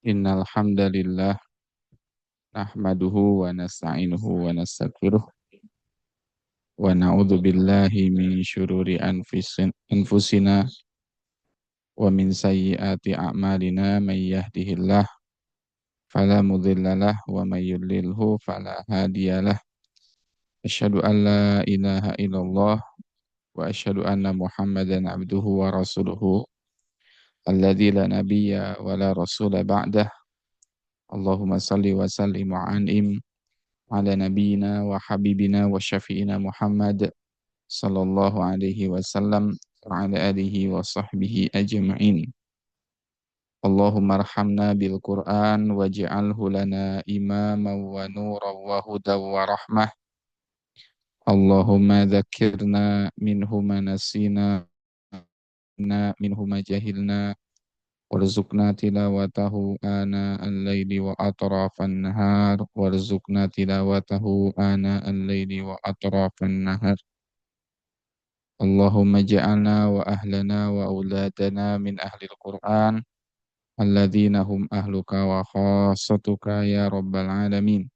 Innal hamdalillah nahmaduhu wa nasta'inuhu wa nastaghfiruh wa na'udzu billahi min syururi anfusina wa min sayyiati a'malina may yahdihillah fala mudhillalah wa may yudlilhu fala hadiyalah. Asyhadu an la ilaha illallah wa asyhadu anna Muhammadan abduhu wa rasuluhu alladzi la nabiyya wa la rasula ba'dah. Allahumma salli wa sallim wa an'im ala nabiyyina wa habibina wa syafi'ina Muhammad sallallahu alaihi wasallam wa ala alihi wa sahbihi ajma'in. Allahumma arhamna bil Qur'an waj'alhu lana imaman wa nuran wa hudan wa rahmah. Allahumma dzakkirna minhu ma nasina minhu ma jahilna warzuqna tilawatahu ana al-laili wa atrafan nahar warzuqna tilawatahu ana al-laili wa atrafan nahar. Allahumma ja'alna wa ahlana wa auladana min ahli al-Qur'an alladzina hum ahluka wa khassatuka ya rabbal alamin.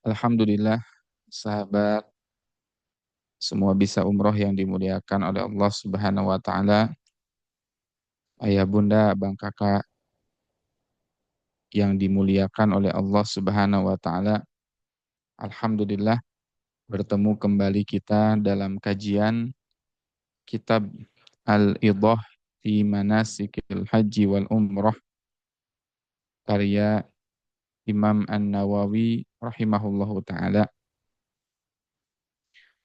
Alhamdulillah, sahabat semua bisa umroh yang dimuliakan oleh Allah Subhanahu wa taala. Ayah bunda, abang kakak yang dimuliakan oleh Allah Subhanahu wa taala. Alhamdulillah bertemu kembali kita dalam kajian kitab Al-Idah fi Manasikil Haji wal Umrah karya Imam An-Nawawi rahimahullahu taala.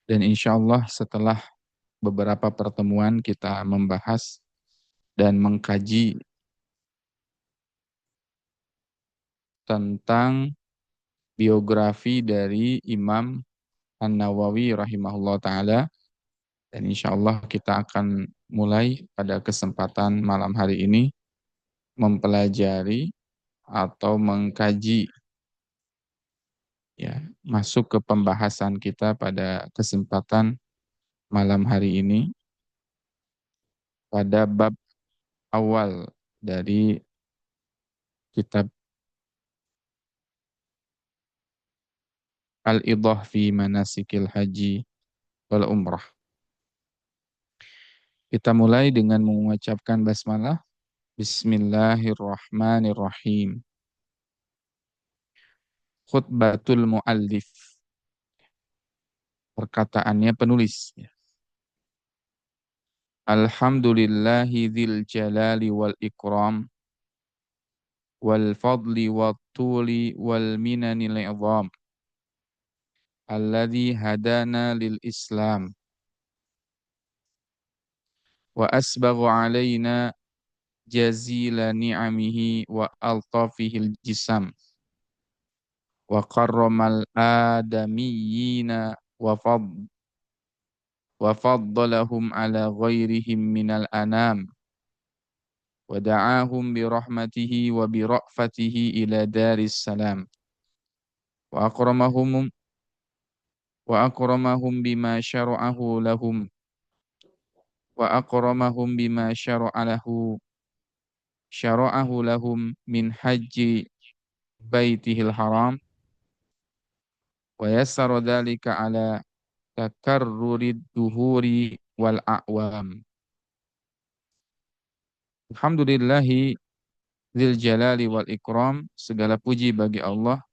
Dan insya Allah setelah beberapa pertemuan kita membahas dan mengkaji tentang biografi dari Imam An-Nawawi rahimahullahu taala. Dan insya Allah kita akan mulai pada kesempatan malam hari ini mempelajari atau mengkaji, ya, masuk ke pembahasan kita pada kesempatan malam hari ini pada bab awal dari kitab Al-Idah fi Manasikil Haji wal Umrah. Kita mulai dengan mengucapkan basmalah. Bismillahirrahmanirrahim. Khutbatul muallif. Perkataannya penulis. Alhamdulillahi dzil jalali wal ikram wal fadli wat tuli wal minanil izam alladzi hadana lil Islam wa asbagha alaina jazila ni'amihi wa altafihil jisam wa karramal adamiyina wa faddalahum ala ghairihim minal anam wa da'ahum bi rahmatihi wa bi ra'fatihi ila daris salam wa akramahum bima syara'ahu lahum min haji baitihil haram wa yassara dzalika ala takarrurid duhuri wal a'wam. Alhamdulillahi dzil jalali wal ikram, segala puji bagi Allah,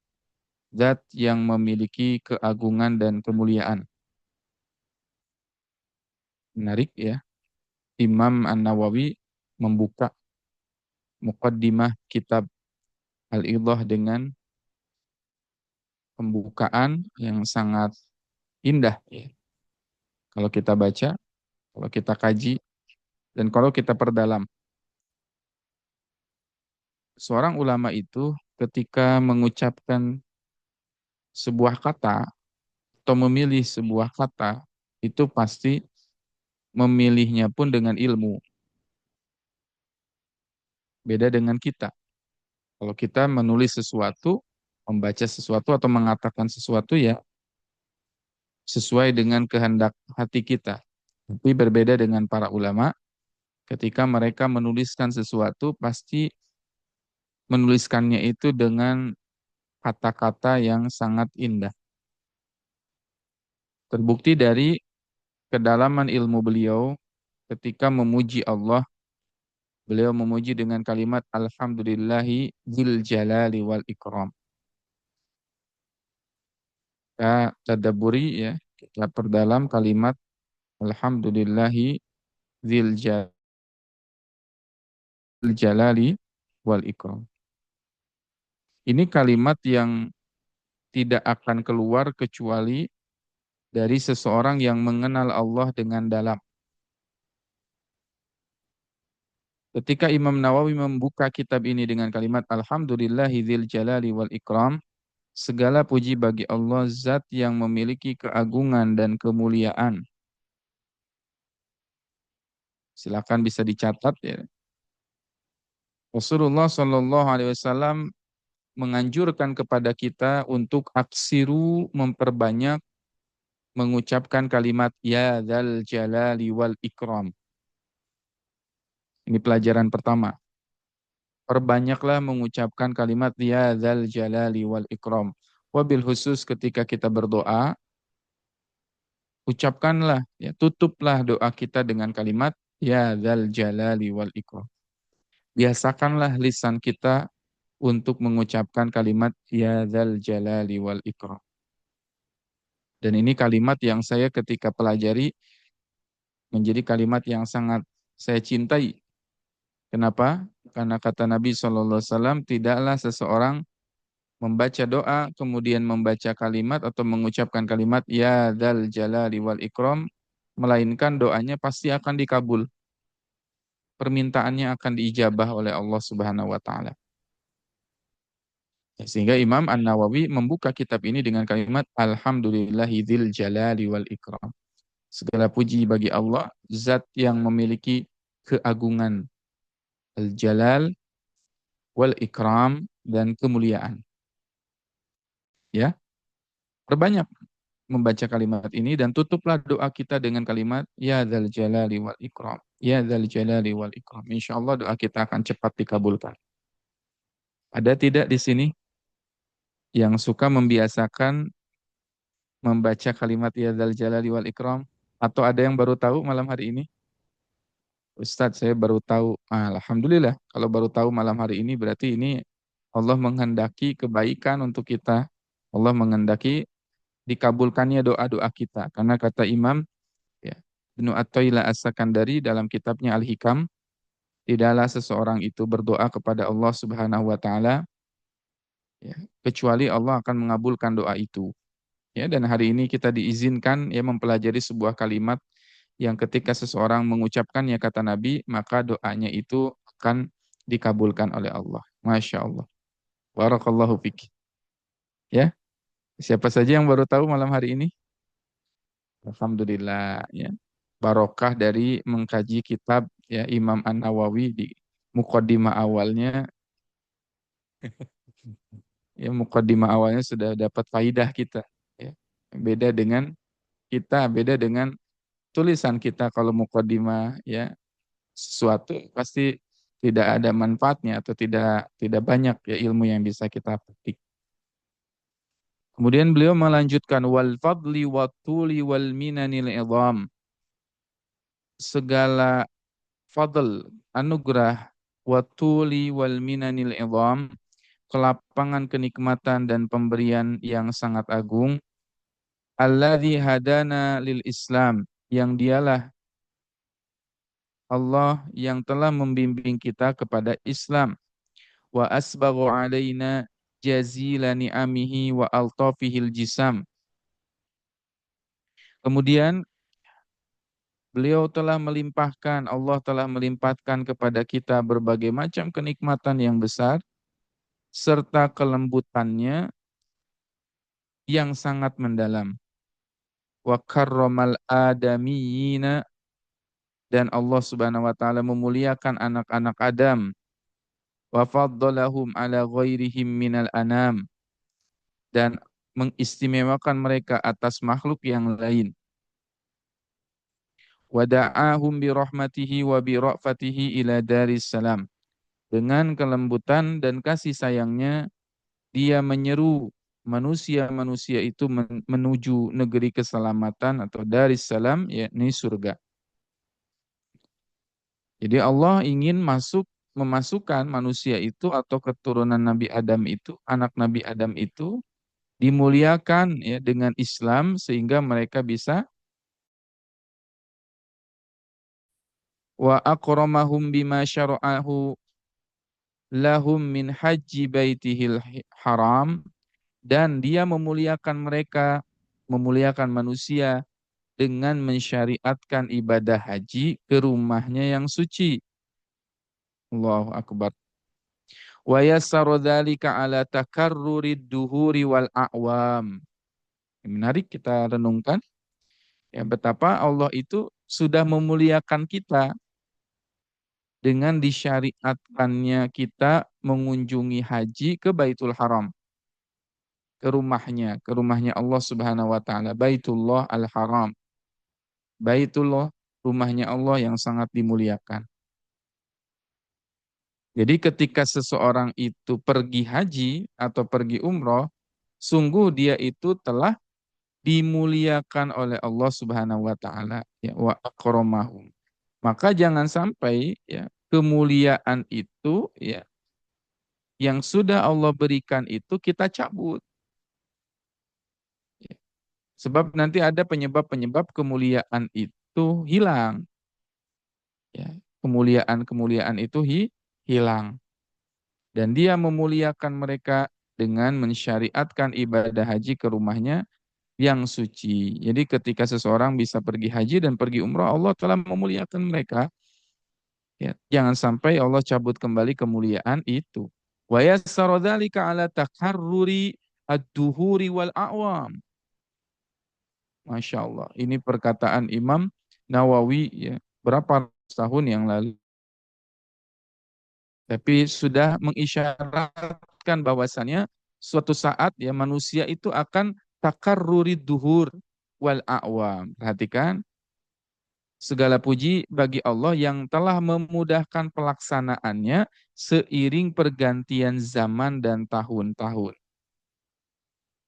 zat yang memiliki keagungan dan kemuliaan. Menarik ya, Imam An-Nawawi membuka muqaddimah kitab Al-Idah dengan pembukaan yang sangat indah ya. Kalau kita baca, kalau kita kaji, dan kalau kita perdalam. Seorang ulama itu ketika mengucapkan sebuah kata atau memilih sebuah kata, itu pasti memilihnya pun dengan ilmu. Beda dengan kita. Kalau kita menulis sesuatu, membaca sesuatu atau mengatakan sesuatu ya sesuai dengan kehendak hati kita. Tapi berbeda dengan para ulama, ketika mereka menuliskan sesuatu pasti menuliskannya itu dengan kata-kata yang sangat indah. Terbukti dari kedalaman ilmu beliau ketika memuji Allah, beliau memuji dengan kalimat Alhamdulillahi dzil jalali wal ikram. Kita tadabburi ya, kita perdalam kalimat Alhamdulillahi dzil jalali wal ikram. Ini kalimat yang tidak akan keluar kecuali dari seseorang yang mengenal Allah dengan dalam. Ketika Imam Nawawi membuka kitab ini dengan kalimat Alhamdulillahi dzil jalali wal ikram, segala puji bagi Allah zat yang memiliki keagungan dan kemuliaan. Silakan bisa dicatat ya. Rasulullah Shallallahu Alaihi Wasallam menganjurkan kepada kita untuk aksiru memperbanyak mengucapkan kalimat Ya dzal jalali wal ikram. Ini pelajaran pertama. Perbanyaklah mengucapkan kalimat Ya dzal jalali wal ikram. Wabil khusus ketika kita berdoa, ucapkanlah, ya, tutuplah doa kita dengan kalimat Ya dzal jalali wal ikram. Biasakanlah lisan kita untuk mengucapkan kalimat Ya dzal jalali wal ikram. Dan ini kalimat yang saya ketika pelajari menjadi kalimat yang sangat saya cintai. Kenapa? Karena kata Nabi SAW, tidaklah seseorang membaca doa, kemudian membaca kalimat atau mengucapkan kalimat Ya dzal jalali wal ikram, melainkan doanya pasti akan dikabul. Permintaannya akan diijabah oleh Allah Subhanahu wa taala. Sehingga Imam An-Nawawi membuka kitab ini dengan kalimat Alhamdulillahi jalali wal ikram. Segala puji bagi Allah, zat yang memiliki keagungan, al-jalal wal ikram, dan kemuliaan. Ya, perbanyak membaca kalimat ini dan tutuplah doa kita dengan kalimat Ya dzal jalali wal ikram. Ya dzal jalali wal ikram. Insyaallah doa kita akan cepat dikabulkan. Ada tidak di sini yang suka membiasakan membaca kalimat Ya dzal jalali wal ikram? Atau ada yang baru tahu malam hari ini? Ustadz, saya baru tahu. Alhamdulillah, kalau baru tahu malam hari ini berarti ini Allah menghendaki kebaikan untuk kita. Allah menghendaki dikabulkannya doa-doa kita. Karena kata Imam ya, Ibnu Athaillah As-Sakandari dalam kitabnya Al-Hikam, tidaklah seseorang itu berdoa kepada Allah Subhanahu wa taala ya, kecuali Allah akan mengabulkan doa itu. Ya, dan hari ini kita diizinkan ya mempelajari sebuah kalimat yang ketika seseorang mengucapkannya kata Nabi, maka doanya itu akan dikabulkan oleh Allah. Masya Allah. Barakallahu fiqh. Ya, siapa saja yang baru tahu malam hari ini? Alhamdulillah. Ya. Barokah dari mengkaji kitab ya Imam An-Nawawi di mukaddimah awalnya. Ya, mukaddimah awalnya sudah dapat faidah kita. Ya. Beda dengan kita, beda dengan tulisan kita kalau mukaddimah ya sesuatu pasti tidak ada manfaatnya atau tidak banyak ya ilmu yang bisa kita petik. Kemudian beliau melanjutkan wal fadli wat tuli wal minanil idham. Segala fadl, anugerah wat tuli wal minanil idham, kelapangan kenikmatan dan pemberian yang sangat agung. Alladzi hadana lil Islam, yang dialah Allah yang telah membimbing kita kepada Islam. Wa asbaghu alaina jazila ni'amihi wa altafihil jisam. Kemudian beliau telah melimpahkan, Allah telah melimpahkan kepada kita berbagai macam kenikmatan yang besar serta kelembutannya yang sangat mendalam. Wa karramal adamiyina, dan Allah Subhanahu wa taala memuliakan anak-anak Adam. Wa faddalahum ala ghairihim minal anam, dan mengistimewakan mereka atas makhluk yang lain. Wa da'ahum bi rahmatihi wa bi ra'fatihi ila daris salam, Dengan kelembutan dan kasih sayangnya, dia menyeru manusia-manusia itu menuju negeri keselamatan atau Darussalam, yakni surga. Jadi Allah ingin memasukkan manusia itu atau keturunan Nabi Adam itu, anak Nabi Adam itu dimuliakan ya dengan Islam sehingga mereka bisa wa akramahum bima syara'ahu lahum min haji baitihil haram, dan dia memuliakan mereka, memuliakan manusia dengan mensyariatkan ibadah haji ke rumahnya yang suci. Allahu Akbar. Wa yassaru dzalika ala takarrurid duhuri wal a'wam. Menarik kita renungkan ya betapa Allah itu sudah memuliakan kita dengan disyariatkannya kita mengunjungi haji ke Baitul Haram, ke rumahnya Allah Subhanahu wa taala, Baitullah Al-Haram. Baitullah, rumahnya Allah yang sangat dimuliakan. Jadi ketika seseorang itu pergi haji atau pergi umroh, sungguh dia itu telah dimuliakan oleh Allah Subhanahu wa taala ya wa akramahum. Maka jangan sampai ya kemuliaan itu ya yang sudah Allah berikan itu kita cabut. Ya. Sebab nanti ada penyebab-penyebab kemuliaan itu hilang. Ya. Kemuliaan-kemuliaan itu hilang. Dan dia memuliakan mereka dengan mensyariatkan ibadah haji ke rumahnya yang suci. Jadi ketika seseorang bisa pergi haji dan pergi umrah, Allah telah memuliakan mereka. Ya, jangan sampai Allah cabut kembali kemuliaan itu. Wa yassara dzalika ala takarruri ad-duhuri wal a'wam. Masya Allah. Ini perkataan Imam Nawawi ya, berapa tahun yang lalu. Tapi sudah mengisyaratkan bahwasannya suatu saat ya manusia itu akan takarruri duhur wal a'wam. Perhatikan, segala puji bagi Allah yang telah memudahkan pelaksanaannya seiring pergantian zaman dan tahun-tahun.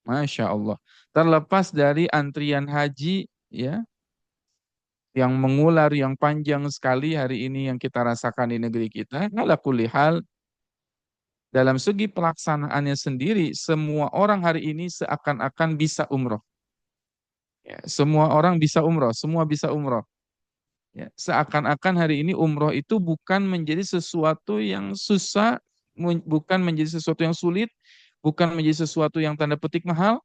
Masya Allah. Terlepas dari antrian haji ya yang mengular, yang panjang sekali hari ini yang kita rasakan di negeri kita, ala kulli hal, dalam segi pelaksanaannya sendiri, semua orang hari ini seakan-akan bisa umroh. Ya, semua orang bisa umroh, semua bisa umroh. Ya, seakan-akan hari ini umroh itu bukan menjadi sesuatu yang susah, bukan menjadi sesuatu yang sulit, bukan menjadi sesuatu yang tanda petik mahal.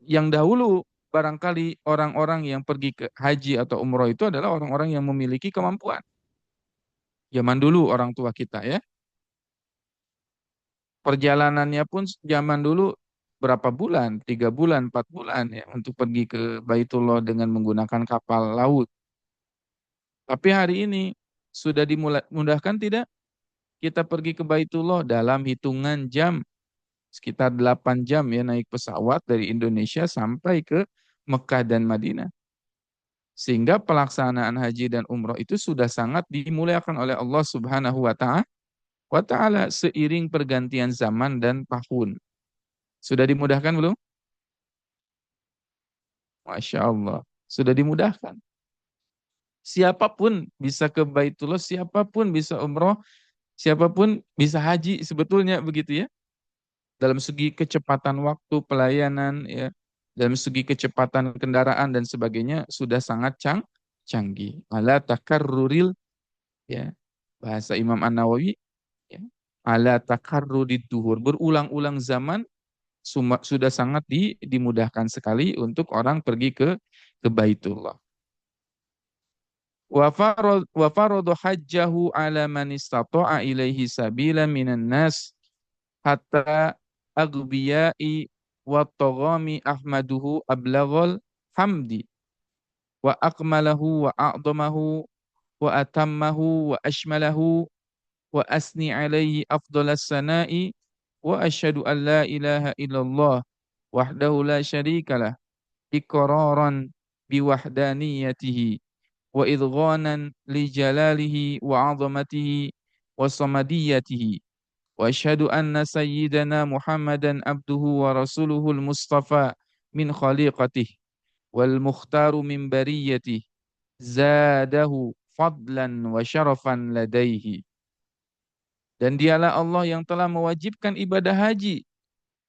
Yang dahulu barangkali orang-orang yang pergi ke haji atau umroh itu adalah orang-orang yang memiliki kemampuan. Zaman dulu orang tua kita ya. Perjalanannya pun zaman dulu berapa bulan, 3 bulan, 4 bulan ya untuk pergi ke Baitullah dengan menggunakan kapal laut. Tapi hari ini sudah dimudahkan tidak? Kita pergi ke Baitullah dalam hitungan jam, sekitar 8 jam ya naik pesawat dari Indonesia sampai ke Mekah dan Madinah. Sehingga pelaksanaan haji dan umroh itu sudah sangat dimuliakan oleh Allah Subhanahu wa taala seiring pergantian zaman dan tahun. Sudah dimudahkan belum? Masya Allah. Sudah dimudahkan. Siapapun bisa ke Baitullah, siapapun bisa umroh, siapapun bisa haji sebetulnya begitu ya. Dalam segi kecepatan waktu pelayanan ya, dalam segi kecepatan kendaraan dan sebagainya sudah sangat canggih. Ala takarruril ya. Bahasa Imam An-Nawawi ya. Ala takarrurid duhur, berulang-ulang zaman sudah sangat dimudahkan sekali untuk orang pergi ke Baitullah. Wa faradu hajjahu ala man istata'a ilaihi sabila minan nas hatta aghbiyai wa taghami ahmaduhu ablaghal hamdi wa akmalahu wa a'damahu wa atammahu wa ashmalahu wa asni alaihi afdalas sana'i wa asyhadu an la ilaha illallah wahdahu la syarikalah iqraran biwahdaniyatihi wa idghanan li jalalihi wa 'azamatihi wa samadiyatihi. Wa asyhadu anna sayyidana Muhammadan abduhu wa rasuluhul mustafa min khaliqatih wal mukhtaru min bariyatih zadahu fadlan wa syarafan ladaihi. Dan dialah Allah yang telah mewajibkan ibadah haji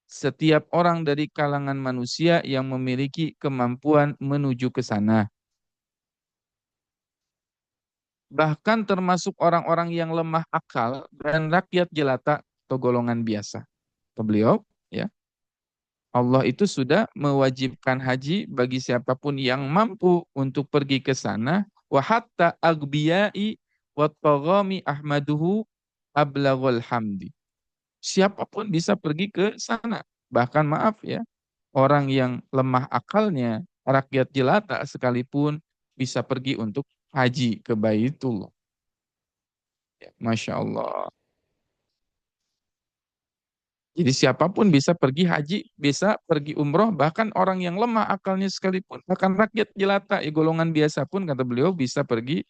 setiap orang dari kalangan manusia yang memiliki kemampuan menuju ke sana. Bahkan termasuk orang-orang yang lemah akal dan rakyat jelata atau golongan biasa. Kata beliau, ya, Allah itu sudah mewajibkan haji bagi siapapun yang mampu untuk pergi ke sana. Wa hatta agbiyai wa taghami ahmaduhu ablaghul hamdi. Siapapun bisa pergi ke sana. Bahkan maaf ya, orang yang lemah akalnya, rakyat jelata sekalipun bisa pergi untuk haji ke Baitullah. Ya, Masya Allah. Jadi siapapun bisa pergi haji, bisa pergi umroh, bahkan orang yang lemah akalnya sekalipun, bahkan rakyat jelata, ya golongan biasa pun kata beliau bisa pergi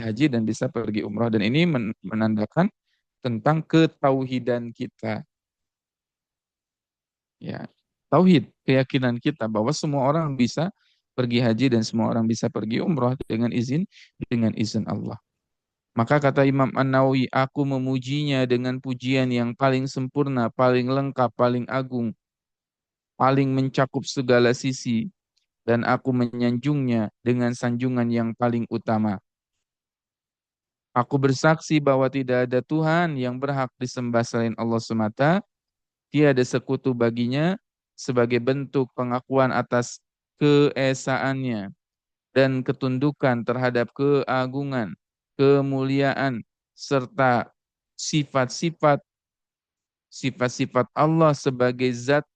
haji dan bisa pergi umroh. Dan ini menandakan tentang ketauhidan kita. Ya, tauhid, keyakinan kita bahwa semua orang bisa pergi haji dan semua orang bisa pergi umroh dengan izin Allah. Maka kata Imam An-Nawawi, aku memujinya dengan pujian yang paling sempurna, paling lengkap, paling agung, paling mencakup segala sisi, dan aku menyanjungnya dengan sanjungan yang paling utama. Aku bersaksi bahwa tidak ada Tuhan yang berhak disembah selain Allah semata, tiada sekutu baginya sebagai bentuk pengakuan atas keesaannya dan ketundukan terhadap keagungan, kemuliaan, serta sifat-sifat sifat-sifat Allah sebagai zat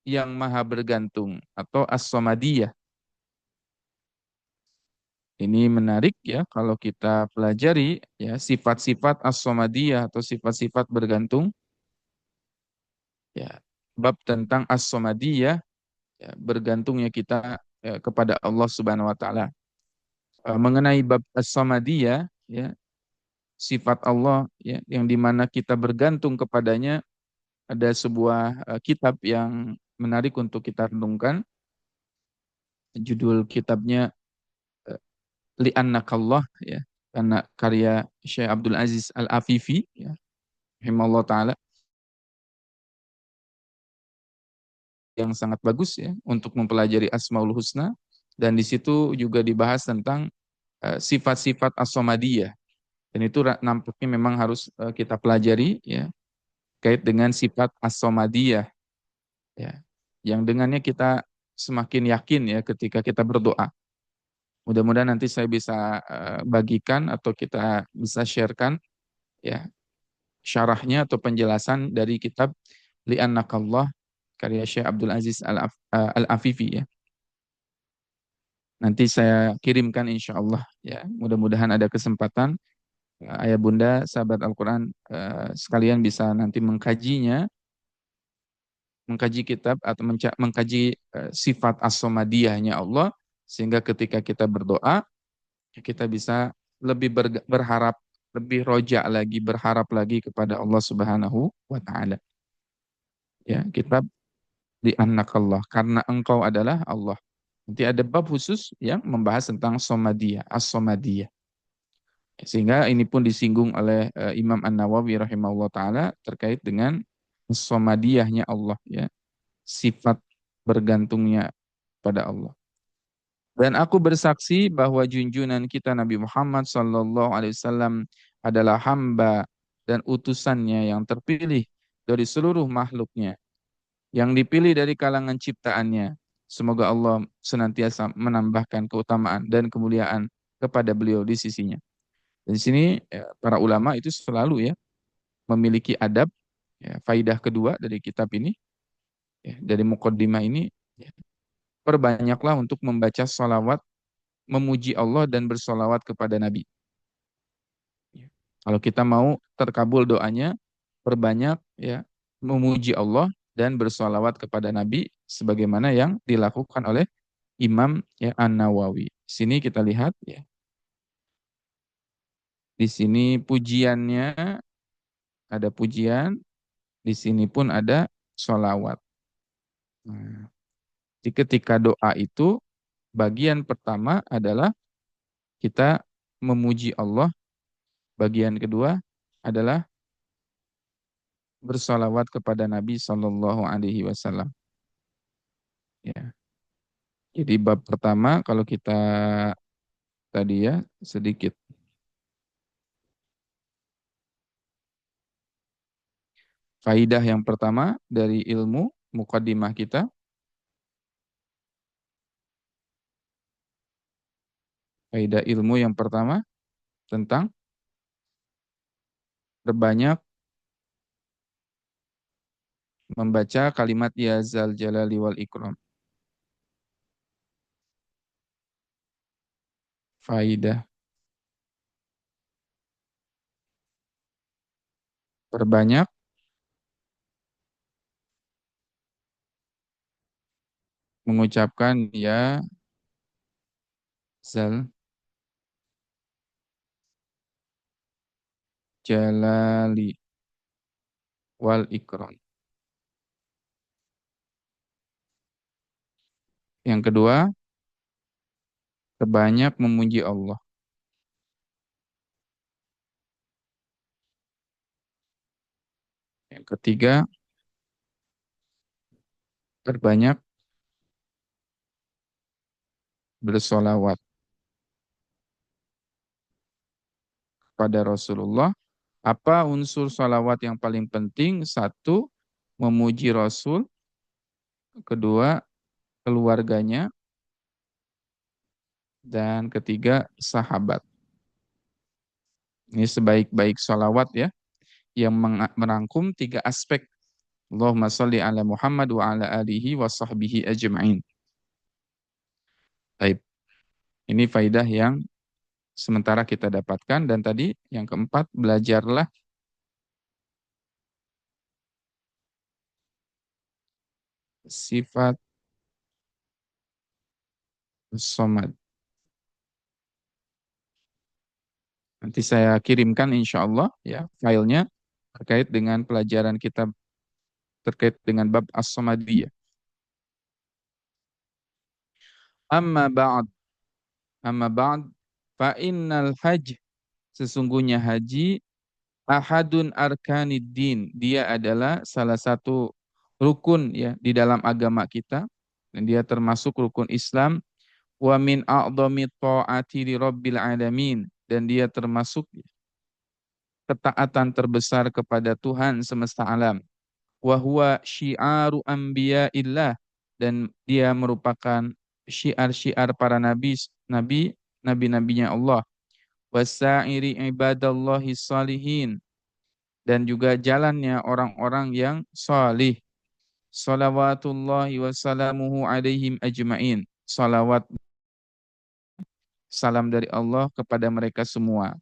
yang maha bergantung atau as-samadiyah. Ini menarik ya kalau kita pelajari ya sifat-sifat as-samadiyah atau sifat-sifat bergantung ya bab tentang as-samadiyah ya, bergantungnya kita ya, kepada Allah Subhanahu wa taala. Mengenai bab as-samadiyah ya sifat Allah ya yang dimana kita bergantung kepadanya, ada sebuah kitab yang menarik untuk kita renungkan. Judul kitabnya eh, Li'annakallah ya, karena karya Syekh Abdul Aziz Al-Afifi ya, rahimahullah taala, yang sangat bagus ya untuk mempelajari Asmaul Husna, dan di situ juga dibahas tentang sifat-sifat as-samadiyah, dan itu nampaknya memang harus kita pelajari ya kait dengan sifat as-samadiyah ya yang dengannya kita semakin yakin ya ketika kita berdoa. Mudah-mudahan nanti saya bisa bagikan atau kita bisa sharekan ya syarahnya atau penjelasan dari kitab Li'annakallah karya Syekh Abdul Aziz Al-Afifi ya. Nanti saya kirimkan insya Allah ya. Mudah-mudahan ada kesempatan ayah bunda sahabat Al-Quran sekalian bisa nanti mengkajinya, mengkaji kitab atau mengkaji sifat as-samadiyahnya Allah, sehingga ketika kita berdoa kita bisa lebih berharap, lebih roja lagi, berharap lagi kepada Allah Subhanahu wa taala. Ya, kitab di annakallah, karena engkau adalah Allah. Nanti ada bab khusus yang membahas tentang somadiyah, as-somadiyah. Sehingga ini pun disinggung oleh Imam An-Nawawi rahimahullah taala terkait dengan somadiyahnya Allah ya, sifat bergantungnya pada Allah. Dan aku bersaksi bahwa junjungan kita Nabi Muhammad sallallahu alaihi wasallam adalah hamba dan utusannya yang terpilih dari seluruh makhluknya, yang dipilih dari kalangan ciptaannya. Semoga Allah senantiasa menambahkan keutamaan dan kemuliaan kepada beliau di sisinya. Dan di sini ya, para ulama itu selalu ya memiliki adab, ya, faidah kedua dari kitab ini, ya, dari muqaddimah ini, ya, perbanyaklah untuk membaca salawat, memuji Allah dan bersolawat kepada Nabi. Ya. Kalau kita mau terkabul doanya, perbanyak ya memuji Allah dan bersolawat kepada Nabi sebagaimana yang dilakukan oleh Imam ya An-Nawawi. Sini kita lihat ya Di sini pujiannya, ada pujian, di sini pun ada sholawat. Nah, jadi ketika doa itu, bagian pertama adalah kita memuji Allah, bagian kedua adalah bersolawat kepada Nabi Shallallahu Alaihi Wasallam. Ya. Jadi bab pertama kalau kita tadi ya sedikit faidah yang pertama dari ilmu mukaddimah kita, faidah ilmu yang pertama tentang berbanyak membaca kalimat ya zal jalali wal ikram. Faidah berbanyak mengucapkan ya zal jalali wal ikram. Yang kedua, berbanyak memuji Allah. Yang ketiga, berbanyak bersolawat pada Rasulullah. Apa unsur salawat yang paling penting? Satu, memuji Rasul. Kedua, keluarganya. Dan ketiga, sahabat. Ini sebaik-baik salawat ya, yang merangkum tiga aspek. Allahumma salli ala Muhammad wa ala alihi wa sahbihi ajma'in. Baik, ini faidah yang sementara kita dapatkan. Dan tadi yang keempat, belajarlah sifat somad. Nanti saya kirimkan insya Allah ya filenya terkait dengan pelajaran kita terkait dengan bab as-somadiyah. Amma ba'd, amma ba'd, fa innal hajj, sesungguhnya haji, ahadun arkanid din, dia adalah salah satu rukun ya di dalam agama kita, dan dia termasuk rukun Islam. Wa min a'dhamit ta'ati li rabbil alamin, dan dia termasuk ketaatan terbesar kepada Tuhan semesta alam. Wa huwa syiaru anbiya'illah, dan dia merupakan syiar-syiar para nabi-nabinya Allah. Wasa'iri ibadallahi salihin, dan juga jalannya orang-orang yang salih. Salawatullahi wassalamuhu alaihim ajma'in. Salawat salam dari Allah kepada mereka semua.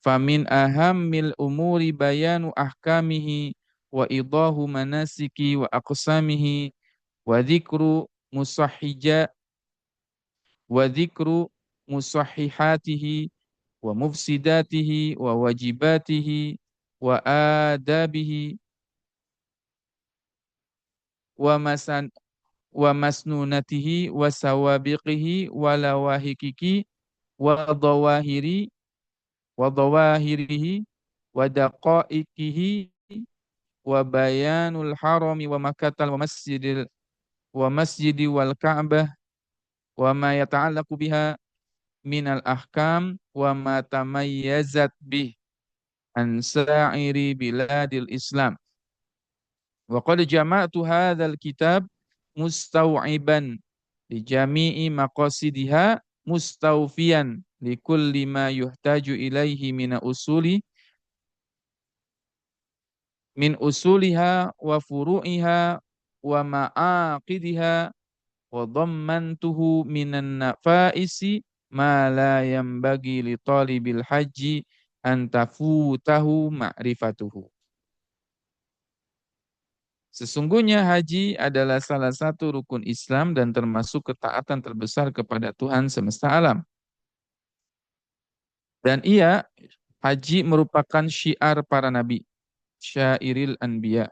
Famin ahammil umuri bayanu ahkamihi wa idahu manasiki wa aqsamihi wa dzikru musahhija wa dzikru musahhihatihi wa mufsidatihi wa wajibatihi wa adabihi wa masan wa masnunatihi wa sawabiqihi wa lawahikiki wa dhawahiri wa dhawahirihi wa daqaiqihi wa bayanul harami wa makkatal wa masjidi wal ka'bah wa ma yata'allaqu biha minal ahkam wa ma tamayyazat bih an sa'iri biladil Islam. Wa qad jama'tu hadzal kitab mustau'iban li jami'i maqasidiha mustawfiyan li kulli ma yuhtaju ilaihi min usuliha wa furu'iha wa ma'aqidiha wa dhammantuhu minan nafaisi ma la yanbaghi li talibil haji an tafutahu ma'rifatuhu. Sesungguhnya haji adalah salah satu rukun Islam dan termasuk ketaatan terbesar kepada Tuhan semesta alam. Dan Haji merupakan syiar para nabi. Syairil anbiya.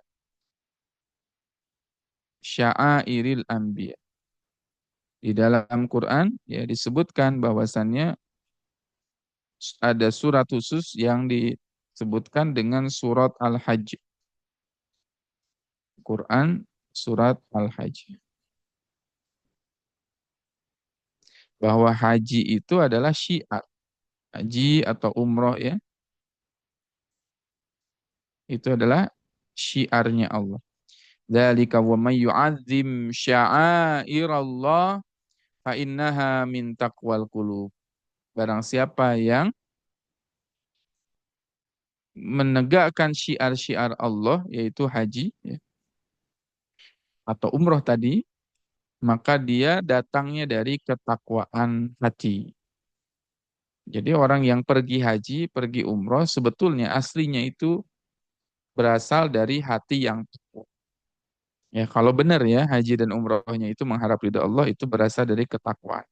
Syairil anbiya. Di dalam Quran ya disebutkan bahwasannya ada surat khusus yang disebutkan dengan surat Al-Hajj. Quran surat Al-Hajj. Bahwa haji itu adalah syiar. Haji atau umroh ya, itu adalah syiarnya Allah. Dzalika wa may yu'azzim sya'airallah fa innaha min taqwal qulub. Barang siapa yang menegakkan syiar-syiar Allah yaitu haji ya, atau umroh tadi, maka dia datangnya dari ketakwaan hati. Jadi orang yang pergi haji, pergi umroh sebetulnya aslinya itu berasal dari hati yang takwa. Ya, kalau benar ya haji dan umrohnya itu mengharap ridha Allah itu berasal dari ketakwaan.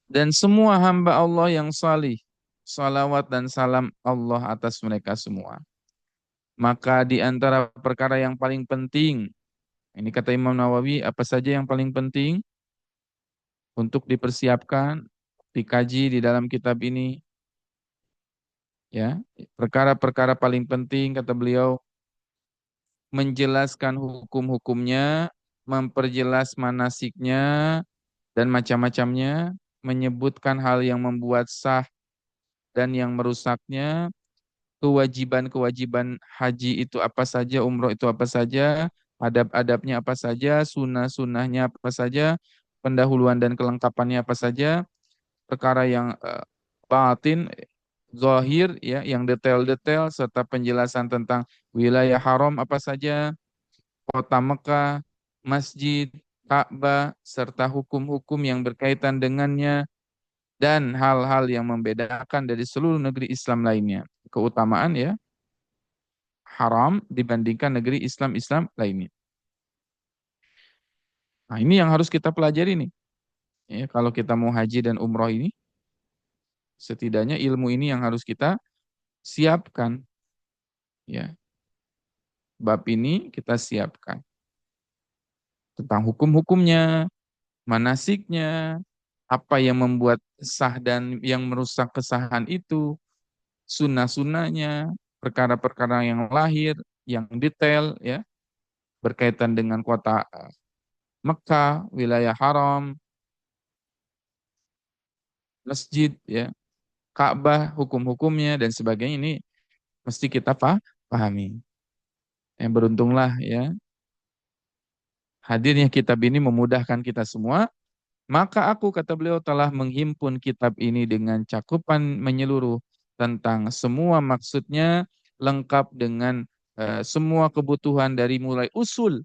Dan semua hamba Allah yang salih, salawat dan salam Allah atas mereka semua. Maka di antara perkara yang paling penting, ini kata Imam Nawawi, apa saja yang paling penting untuk dipersiapkan, dikaji di dalam kitab ini, ya. Perkara-perkara paling penting kata beliau menjelaskan hukum-hukumnya, memperjelas manasiknya dan macam-macamnya, menyebutkan hal yang membuat sah dan yang merusaknya, kewajiban-kewajiban haji itu apa saja, umroh itu apa saja, adab-adabnya apa saja, sunnah-sunnahnya apa saja, pendahuluan dan kelengkapannya apa saja, perkara yang batin, zahir, ya, yang detail-detail, serta penjelasan tentang wilayah haram apa saja, kota Mekah, masjid, Ka'bah, serta hukum-hukum yang berkaitan dengannya, dan hal-hal yang membedakan dari seluruh negeri Islam lainnya. Keutamaan ya, haram dibandingkan negeri Islam-Islam lainnya. Nah, ini yang harus kita pelajari nih. Ya, kalau kita mau haji dan umroh ini, setidaknya ilmu ini yang harus kita siapkan. Ya, bab ini kita siapkan. Tentang hukum-hukumnya, manasiknya, apa yang membuat sah dan yang merusak kesahan itu, sunnah-sunnahnya, perkara-perkara yang lahir, yang detail, ya, berkaitan dengan kota Mekah, wilayah haram, masjid, ya, Ka'bah, hukum-hukumnya dan sebagainya ini mesti kita pahami. Yang beruntunglah ya, hadirnya kitab ini memudahkan kita semua. Maka aku, kata beliau, telah menghimpun kitab ini dengan cakupan menyeluruh tentang semua maksudnya, lengkap dengan semua kebutuhan dari mulai usul.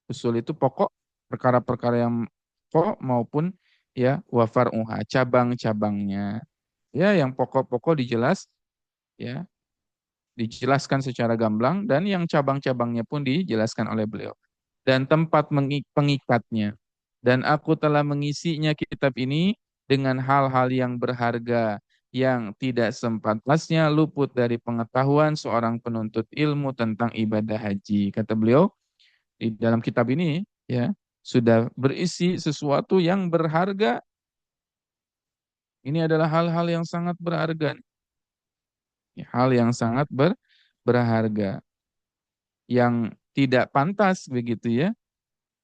Usul itu pokok, perkara-perkara yang pokok maupun ya wafar'uha, cabang-cabangnya. Ya, yang pokok-pokok ya, dijelaskan secara gamblang, dan yang cabang-cabangnya pun dijelaskan oleh beliau. Dan tempat pengikatnya. Dan aku telah mengisinya kitab ini dengan hal-hal yang berharga, yang tidak sepantasnya luput dari pengetahuan seorang penuntut ilmu tentang ibadah haji. Kata beliau, di dalam kitab ini ya sudah berisi sesuatu yang berharga. Ini adalah hal-hal yang sangat berharga. Hal yang sangat berharga. Yang tidak pantas begitu ya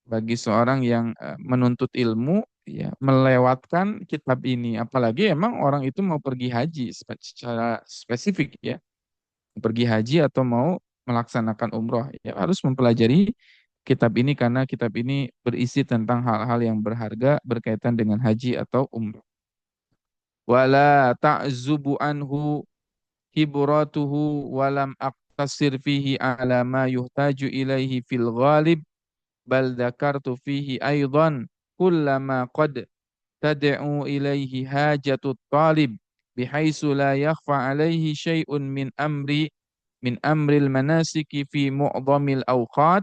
bagi seorang yang menuntut ilmu ya melewatkan kitab ini, apalagi emang orang itu mau pergi haji secara spesifik ya, pergi haji atau mau melaksanakan umroh ya harus mempelajari kitab ini karena kitab ini berisi tentang hal-hal yang berharga berkaitan dengan haji atau umroh. Wala ta'zubu anhu hibratuhu walam aqtasir fihi ala ma yuhtaju ilaihi fil ghalib bal dzakartu fihi aidan kullama qad tad'u ilaihi hajatut talib bihaitsu la yakhfa alaihi syai'un min amril manasiki fi mu'dhamil awqat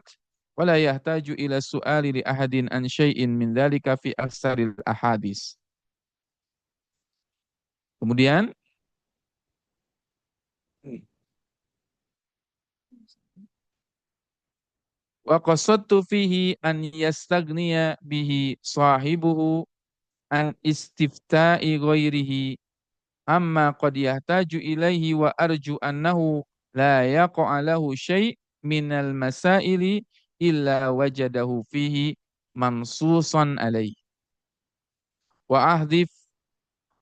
wa la yahtaju ila su'ali li ahadin an syai'in min dzalika fi aksaril ahadis. Kemudian Wa qasadtu fihi an yastagniya bihi sahibuhu an istifta'i ghairihi amma qad yahtaju ilaihi wa arju annahu la yaqa'a lahu syai' minal masaili illa wajadahu fihi mansusan alaih wa ahdif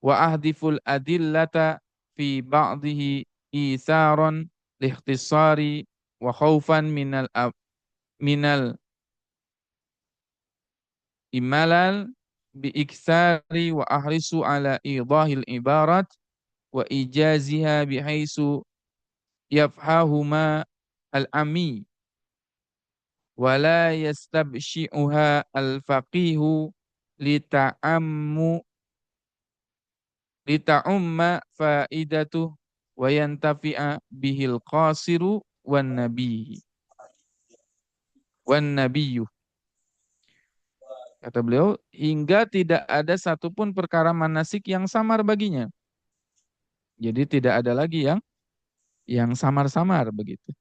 wa ahdiful adillata fi ba'dihi itharan lihtisari wa khaufan minal imalal bi iktsari wa ahrisu ala idahil ibarat wa ijaziha bihaisu yafhahuma al-ami wa la yastabshi'uha al-faqihu lita'ammu lita'umma faidatuh wa yantafi'a bihil qasiru wan nabiyyu. Kata beliau, hingga tidak ada satupun perkara manasik yang samar baginya. Jadi tidak ada lagi yang samar-samar begitu.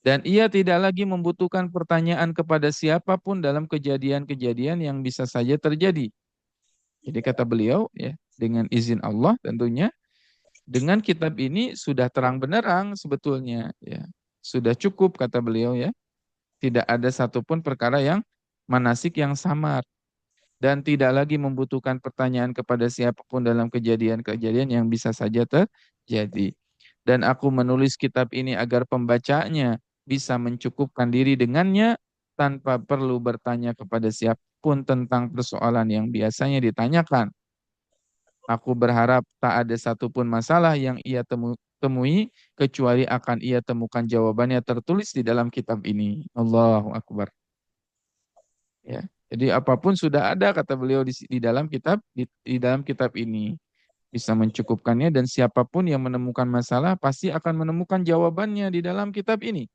Dan ia tidak lagi membutuhkan pertanyaan kepada siapapun dalam kejadian-kejadian yang bisa saja terjadi. Jadi kata beliau, ya, dengan izin Allah tentunya, dengan kitab ini sudah terang benderang sebetulnya, ya. Sudah cukup kata beliau, ya. Tidak ada satupun perkara yang manasik yang samar dan tidak lagi membutuhkan pertanyaan kepada siapapun dalam kejadian-kejadian yang bisa saja terjadi. Dan aku menulis kitab ini agar pembacanya bisa mencukupkan diri dengannya tanpa perlu bertanya kepada siapapun tentang persoalan yang biasanya ditanyakan. Aku berharap tak ada satupun masalah yang ia temui kecuali akan ia temukan jawabannya tertulis di dalam kitab ini. Allahu Akbar. Ya. Jadi apapun sudah ada kata beliau di dalam kitab di dalam kitab ini bisa mencukupkannya dan siapapun yang menemukan masalah pasti akan menemukan jawabannya di dalam kitab ini.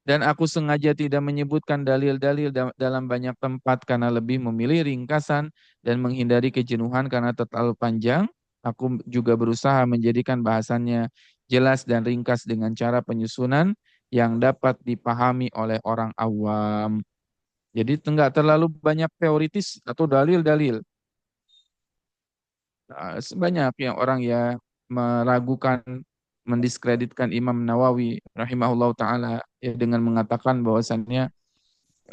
Dan aku sengaja tidak menyebutkan dalil-dalil dalam banyak tempat karena lebih memilih ringkasan dan menghindari kejenuhan karena terlalu panjang. Aku juga berusaha menjadikan bahasannya jelas dan ringkas dengan cara penyusunan yang dapat dipahami oleh orang awam. Jadi enggak terlalu banyak teoritis atau dalil-dalil. Sebanyak yang orang ya meragukan, mendiskreditkan Imam Nawawi rahimahullah taala ya dengan mengatakan bahwasannya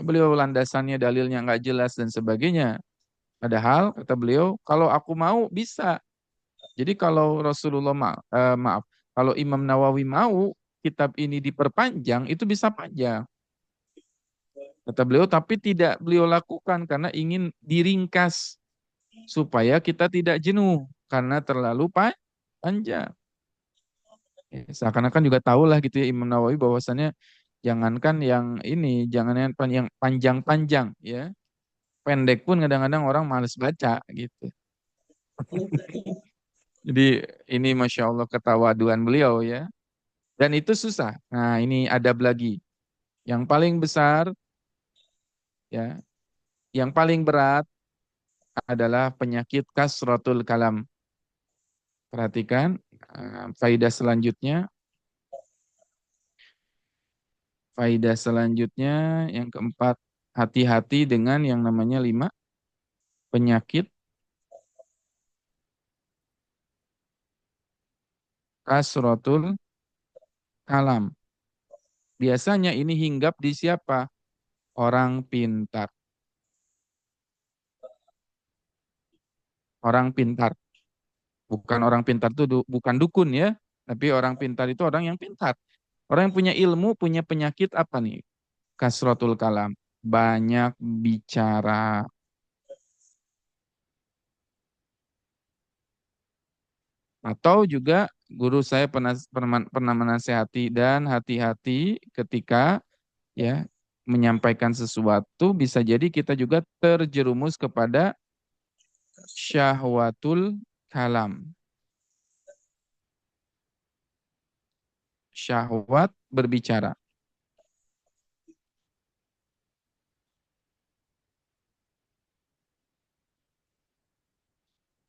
beliau landasannya dalilnya enggak jelas dan sebagainya. Padahal kata beliau, kalau aku mau bisa. Jadi kalau Rasulullah maaf, kalau Imam Nawawi mau kitab ini diperpanjang itu bisa panjang. Kata beliau, tapi tidak beliau lakukan karena ingin diringkas supaya kita tidak jenuh karena terlalu panjang. Ya, seakan-akan juga tahu lah gitu ya Imam Nawawi bahwasannya jangankan yang ini, jangan yang panjang-panjang ya. Pendek pun kadang-kadang orang males baca gitu. Jadi ini Masya Allah ketawaduan beliau ya. Dan itu susah. Nah ini adab lagi. Yang paling besar ya, yang paling berat adalah penyakit kasratul kalam. Perhatikan faidah selanjutnya. Faidah selanjutnya yang keempat, hati-hati dengan yang namanya 5 penyakit kasratul kalam. Biasanya ini hinggap di siapa? Orang pintar. Orang pintar. Bukan orang pintar itu bukan dukun ya, tapi orang pintar itu orang yang pintar. Orang yang punya ilmu, punya penyakit apa nih? Kasratul kalam. Banyak bicara. Atau juga guru saya pernah menasehati dan hati-hati ketika ya menyampaikan sesuatu bisa jadi kita juga terjerumus kepada syahwatul kalam. Syahwat berbicara.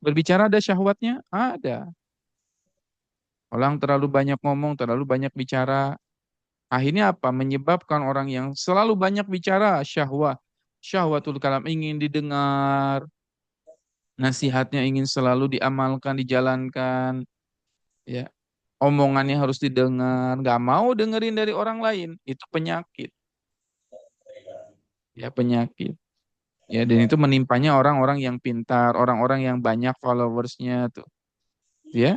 Berbicara ada syahwatnya? Ada. Orang terlalu banyak ngomong, terlalu banyak bicara, Akhirnya apa? Menyebabkan orang yang selalu banyak bicara, syahwatul kalam, ingin didengar, nasihatnya ingin selalu diamalkan, dijalankan, ya. Omongannya harus didengar, nggak mau dengerin dari orang lain. Itu penyakit, ya penyakit. Ya, dan itu menimpanya orang-orang yang pintar, orang-orang yang banyak followersnya tuh, ya,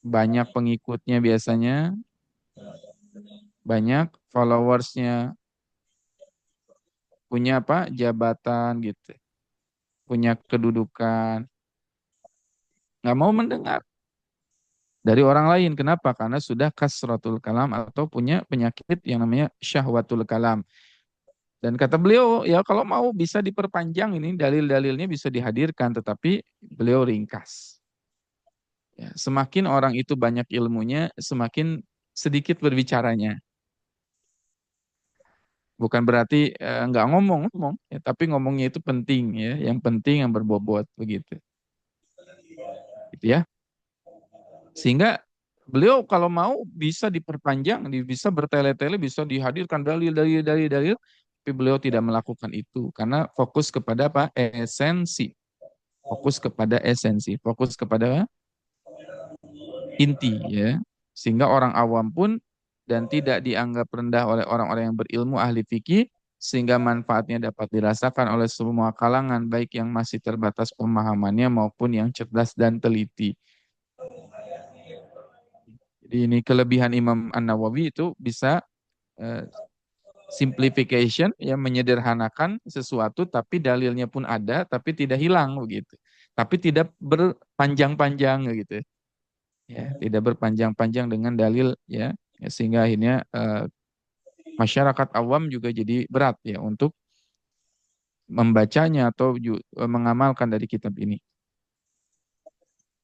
banyak pengikutnya biasanya, banyak followersnya, punya apa? Jabatan gitu, punya kedudukan, nggak mau mendengar dari orang lain. Kenapa? Karena sudah kasratul kalam atau punya penyakit yang namanya syahwatul kalam. Dan kata beliau, ya kalau mau bisa diperpanjang ini dalil-dalilnya bisa dihadirkan, tetapi beliau ringkas. Ya, semakin orang itu banyak ilmunya, semakin sedikit berbicaranya. Bukan berarti nggak ngomong, ya, tapi ngomongnya itu penting ya, yang penting yang berbobot begitu, gitu ya. Sehingga beliau kalau mau bisa diperpanjang, bisa bertele-tele, bisa dihadirkan dalil, tapi beliau tidak melakukan itu karena fokus kepada apa? Esensi, fokus kepada esensi, fokus kepada inti ya. Sehingga orang awam pun dan tidak dianggap rendah oleh orang-orang yang berilmu ahli fikih sehingga manfaatnya dapat dirasakan oleh semua kalangan baik yang masih terbatas pemahamannya maupun yang cerdas dan teliti. Jadi ini kelebihan Imam An-Nawawi itu bisa eh, simplification ya menyederhanakan sesuatu tapi dalilnya pun ada tapi tidak hilang begitu. Tapi tidak berpanjang-panjang gitu. Ya, tidak berpanjang-panjang dengan dalil ya, ya sehingga akhirnya masyarakat awam juga jadi berat ya untuk membacanya atau mengamalkan dari kitab ini.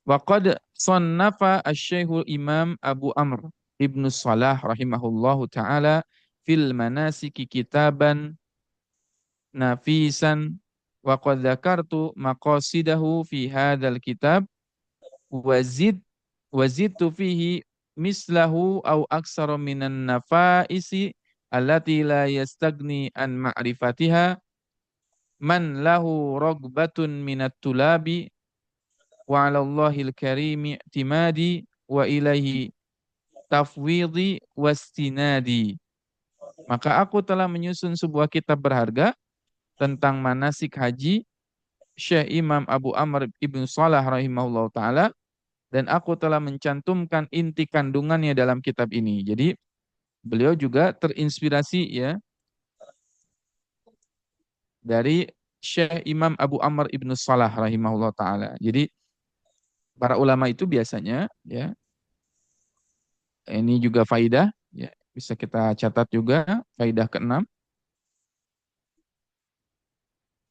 Waqad sannafa asy-Syekhul Imam Abu Amr Ibnu Salah rahimahullahu taala fil manasiki kitaban nafisan wa qad dzakartu maqasidahu fi hadzal kitab wazid wazidtu fihi mislahu au aksara minan nafaisi allati la yastagni an ma'rifatiha man lahu ragbatun minat tulabi wa 'ala Allahil karimi i'timadi wa ilaihi tafwidi wastinadi. Maka aku telah menyusun sebuah kitab berharga tentang manasik haji Syekh Imam Abu Amr Ibn Salah rahimahullah ta'ala dan aku telah mencantumkan inti kandungannya dalam kitab ini. Jadi beliau juga terinspirasi ya dari Syekh Imam Abu Amr Ibn Salah rahimahullah ta'ala. Jadi para ulama itu biasanya ya ini juga faidah ya bisa kita catat juga faidah keenam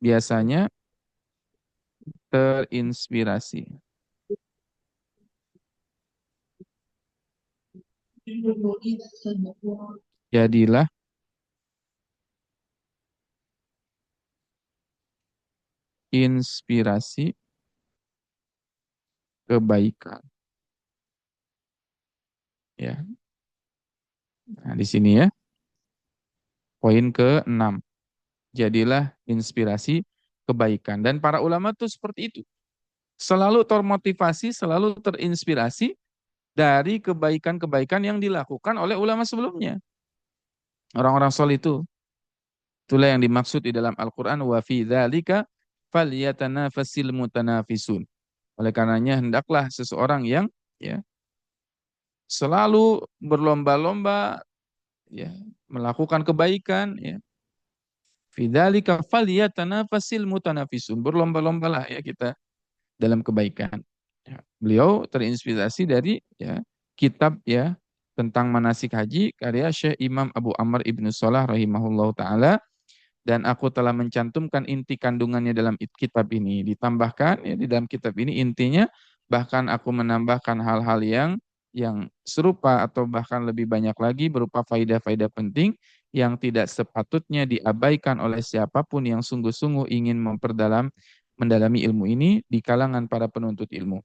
biasanya terinspirasi. Jadilah inspirasi kebaikan. Ya, nah, di sini ya poin ke-6. Jadilah inspirasi kebaikan. Dan para ulama tuh seperti itu. Selalu termotivasi, selalu terinspirasi dari kebaikan-kebaikan yang dilakukan oleh ulama sebelumnya. Orang-orang soleh itu. Itulah yang dimaksud di dalam Al-Quran. Wa fi dzalika falyatanafasil mutanafisun. Oleh karenanya hendaklah seseorang yang ya selalu berlomba-lomba ya melakukan kebaikan ya. Fi dzalika falyatanafasil mutanafisun. Berlomba-lombalah ya kita dalam kebaikan. Ya, beliau terinspirasi dari ya kitab ya tentang manasik haji karya Syekh Imam Abu Amr Ibnu Salah rahimahullahu taala dan aku telah mencantumkan inti kandungannya dalam kitab ini. Ditambahkan ya di dalam kitab ini intinya bahkan aku menambahkan hal-hal yang serupa atau bahkan lebih banyak lagi berupa faidah-faidah penting yang tidak sepatutnya diabaikan oleh siapapun yang sungguh-sungguh ingin mendalami ilmu ini di kalangan para penuntut ilmu.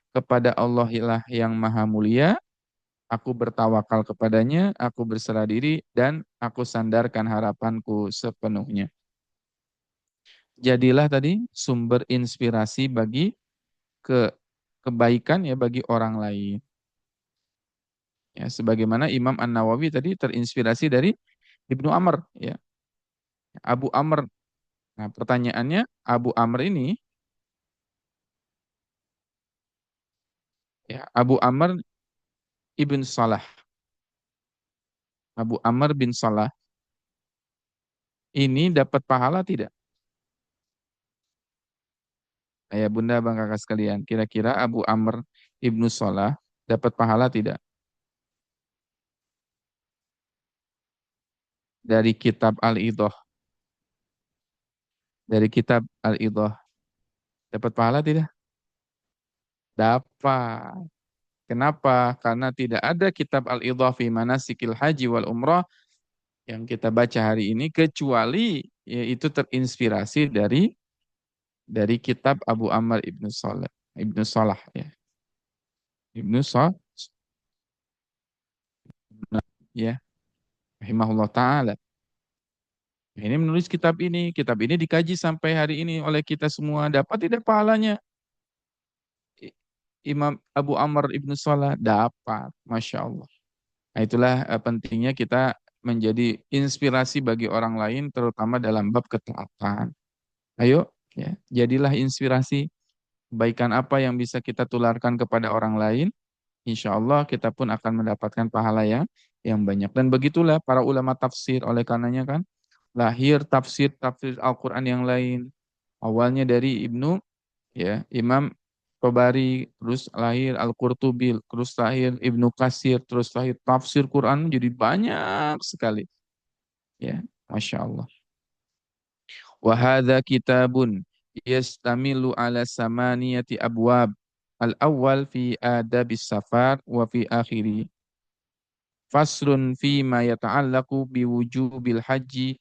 Kepada Allah lah yang maha mulia, Aku bertawakal kepadanya, aku berserah diri, dan aku sandarkan harapanku sepenuhnya. Jadilah tadi sumber inspirasi bagi ke kebaikan ya bagi orang lain. Ya, sebagaimana Imam An-Nawawi tadi terinspirasi dari Ibnu Amr, ya, Abu Amr. Nah, pertanyaannya Abu Amr ini, ya, Abu Amr ibn Salah, Abu Amr bin Salah ini dapat pahala tidak? Ayah bunda bang kakak sekalian, kira-kira Abu Amr ibnu Salah dapat pahala tidak? Dari kitab Al-Idah, dari kitab Al-Idah, dapat pahala tidak? Dapat. Kenapa? Karena tidak ada kitab Al-Idah fi manasikil haji wal umrah yang kita baca hari ini kecuali yaitu terinspirasi dari kitab Abu Amr ibnu Salah ya. Ibnu Salah ya, rahimahullah taala. Ini menulis kitab ini. Kitab ini dikaji sampai hari ini oleh kita semua. Dapat tidak pahalanya? Imam Abu Amr ibnu Salah dapat. Masya Allah. Nah, itulah pentingnya kita menjadi inspirasi bagi orang lain, terutama dalam bab ketaatan. Ayo, ya, jadilah inspirasi. Kebaikan apa yang bisa kita tularkan kepada orang lain, insya Allah kita pun akan mendapatkan pahala yang banyak. Dan begitulah para ulama tafsir. Oleh karenanya kan, lahir tafsir Al-Quran yang lain. Awalnya dari Imam Tabari, terus lahir Al-Qurtubi, terus lahir Ibnu Katsir, terus lahir tafsir Quran jadi banyak sekali. Ya, Masya Allah. Wa hadza kitabun yastamilu ala samaniyati abwab. Al-awwal fi adabis safar wa fi akhiri. Fasrun fi ma yata'allaqu biwujubil haji.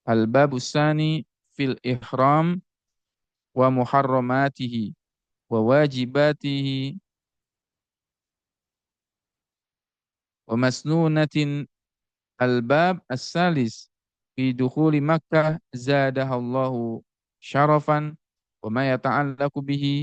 Al-babus sani fil ihram wa muharramatihi wa wajibatihi wa masnunatin. Al-bab as-salis fi dukhuli Makkah zadahallahu syarafan wa ma yata'allaqu bihi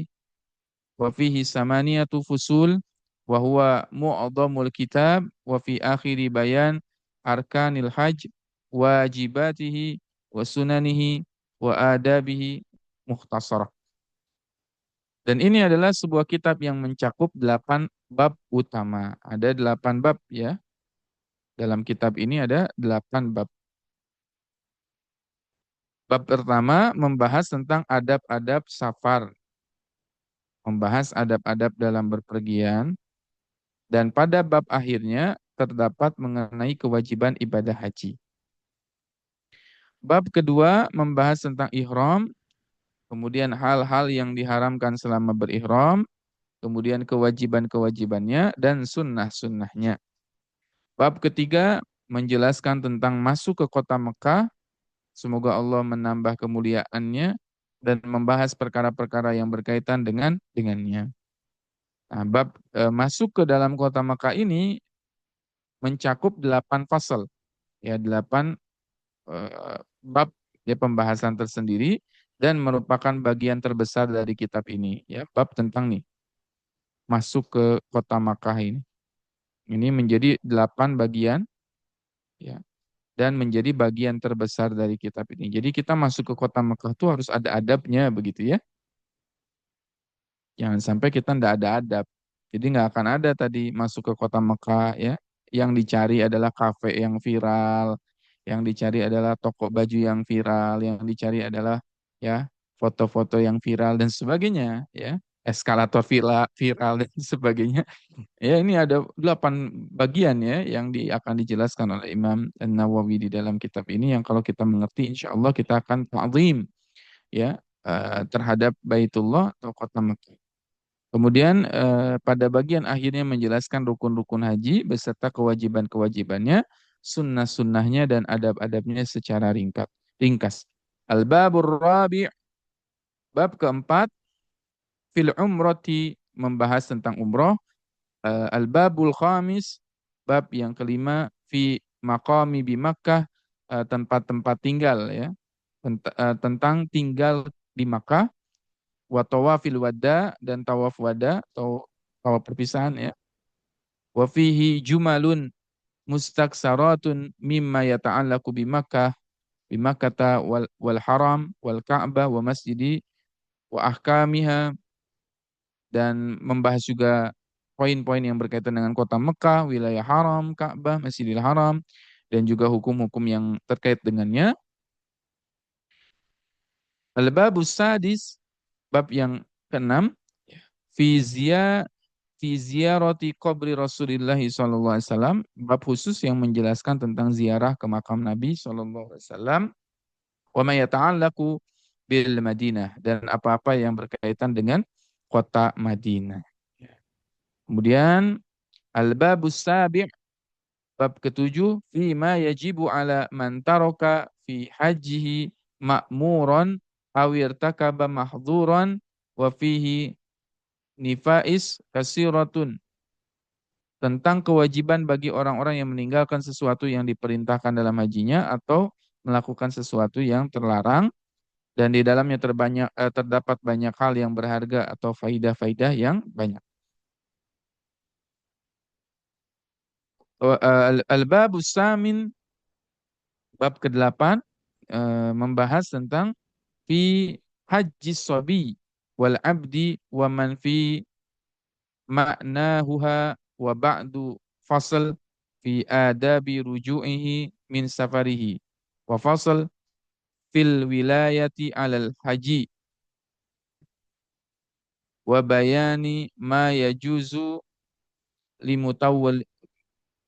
wa fihi samaniyatu fusul wa huwa mu'adhamul kitab wa fi akhiri bayan arkanil hajj wajibatihi wa sunanihi wa adabihi mukhtasarah. Dan ini adalah sebuah kitab yang mencakup 8 bab utama. Ada 8 bab ya. Dalam kitab ini ada 8 bab. Bab pertama membahas tentang adab-adab safar, membahas adab-adab dalam berpergian, dan pada bab akhirnya terdapat mengenai kewajiban ibadah haji. Bab kedua membahas tentang ihram, kemudian hal-hal yang diharamkan selama berihram, kemudian kewajiban-kewajibannya, dan sunnah-sunnahnya. Bab ketiga menjelaskan tentang masuk ke kota Mekah. Semoga Allah menambah kemuliaannya dan membahas perkara-perkara yang berkaitan dengannya. Nah, bab masuk ke dalam kota Makkah ini mencakup 8 fasal, ya 8 bab ya pembahasan tersendiri dan merupakan bagian terbesar dari kitab ini, ya bab tentang nih masuk ke kota Makkah ini. Ini menjadi 8 bagian, ya, dan menjadi bagian terbesar dari kitab ini. Jadi kita masuk ke kota Mekah itu harus ada adabnya begitu ya. Jangan sampai kita tidak ada adab. Jadi nggak akan ada tadi masuk ke kota Mekah ya. Yang dicari adalah kafe yang viral, yang dicari adalah toko baju yang viral, yang dicari adalah ya foto-foto yang viral dan sebagainya ya. Eskalator viral dan sebagainya. Ya ini ada 8 bagian ya yang akan dijelaskan oleh Imam An-Nawawi di dalam kitab ini yang kalau kita mengerti insya Allah kita akan ta'zim ya terhadap Baitullah atau kota Mekah. Kemudian pada bagian akhirnya menjelaskan rukun-rukun haji beserta kewajiban-kewajibannya, sunnah-sunnahnya dan adab-adabnya secara ringkas. Al-babur rabi' bab keempat fil umrati membahas tentang umroh Al-babul khamis, bab yang kelima, fi maqami bi Makkah, tempat-tempat tinggal ya. Tentang tinggal di Makkah, wa tawafil wada, dan tawaf wada atau tawaf perpisahan ya. Wa fihi jumalun mustaksaratun mimma yata'allaqu bi Makkah wal haram wal Ka'bah wa masjidi wa ahkamiha, dan membahas juga poin-poin yang berkaitan dengan kota Mekah, wilayah haram, Ka'bah, Masjidil Haram, dan juga hukum-hukum yang terkait dengannya. Al-babus sadis, bab yang keenam, fi ziya fi ziyarati qabri Rasulillah sallallahu alaihi wasallam, bab khusus yang menjelaskan tentang ziarah ke makam Nabi sallallahu alaihi wasallam, wa ma yata'allaqu bil Madinah, dan apa-apa yang berkaitan dengan kota Madinah. Kemudian al-babus sabi', bab ketujuh, fi ma yajibu ala man taraka fi hajjihi ma'muran aw irtakaba mahdhuran wa fihi nifais kasiratun, tentang kewajiban bagi orang-orang yang meninggalkan sesuatu yang diperintahkan dalam hajinya atau melakukan sesuatu yang terlarang, dan di dalamnya terdapat banyak hal yang berharga atau faidah-faidah yang banyak. Al-babus samin, bab ke-8, membahas tentang fi haji sobi wal abdi wa man fi ma'nahuha wa ba'du fasl fi adabi ruju'ihi min safarihi wa fasl fil wilayati alal haji wa bayani ma yajuzu limutawwal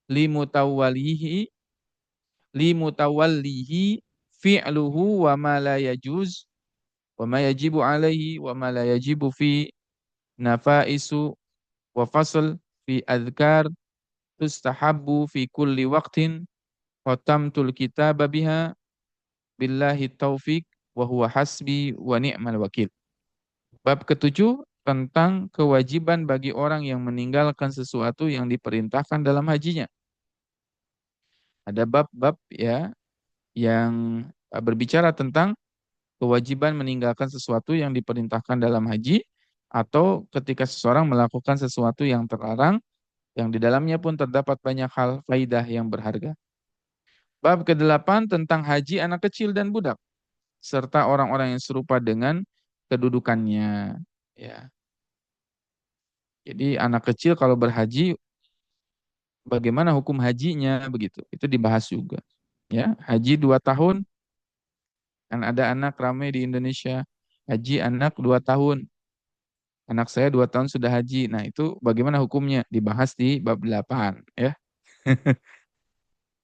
limutawwalihi limutawallihi fi'luhu wa ma la yajuz wa ma yajibu alaihi wa ma la yajibu fi nafaisu wa fasl fi adhkar tustahabbu fi kulli waqtin qatamtul kitaba biha billahi taufiq wa huwa hasbi wa ni'mal wakil. Bab ketujuh, tentang kewajiban bagi orang yang meninggalkan sesuatu yang diperintahkan dalam hajinya. Ada bab-bab ya yang berbicara tentang kewajiban meninggalkan sesuatu yang diperintahkan dalam haji, atau ketika seseorang melakukan sesuatu yang terlarang, yang di dalamnya pun terdapat banyak hal faidah yang berharga. Bab ke-8, tentang haji anak kecil dan budak, serta orang-orang yang serupa dengan kedudukannya. Ya. Jadi anak kecil kalau berhaji, bagaimana hukum hajinya begitu? Itu dibahas juga. Ya, haji 2 tahun, kan ada anak ramai di Indonesia. Haji anak 2 tahun. Anak saya 2 tahun sudah haji. Nah, itu bagaimana hukumnya? Dibahas di bab 8 ya.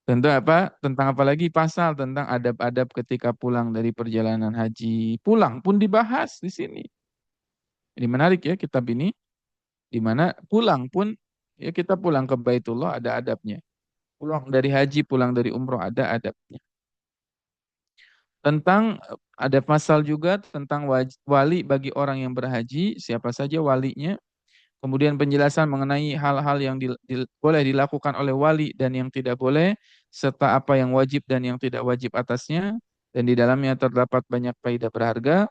Tentu apa? Tentang apa lagi? Pasal tentang adab-adab ketika pulang dari perjalanan haji. Pulang pun dibahas di sini. Ini menarik ya kitab ini, di mana pulang pun ya, kita pulang ke Baitullah ada adabnya. Pulang dari haji, pulang dari umroh ada adabnya. Tentang ada pasal juga tentang wali bagi orang yang berhaji, siapa saja walinya. Kemudian penjelasan mengenai hal-hal yang boleh dilakukan oleh wali dan yang tidak boleh, serta apa yang wajib dan yang tidak wajib atasnya. Dan di dalamnya terdapat banyak faedah berharga.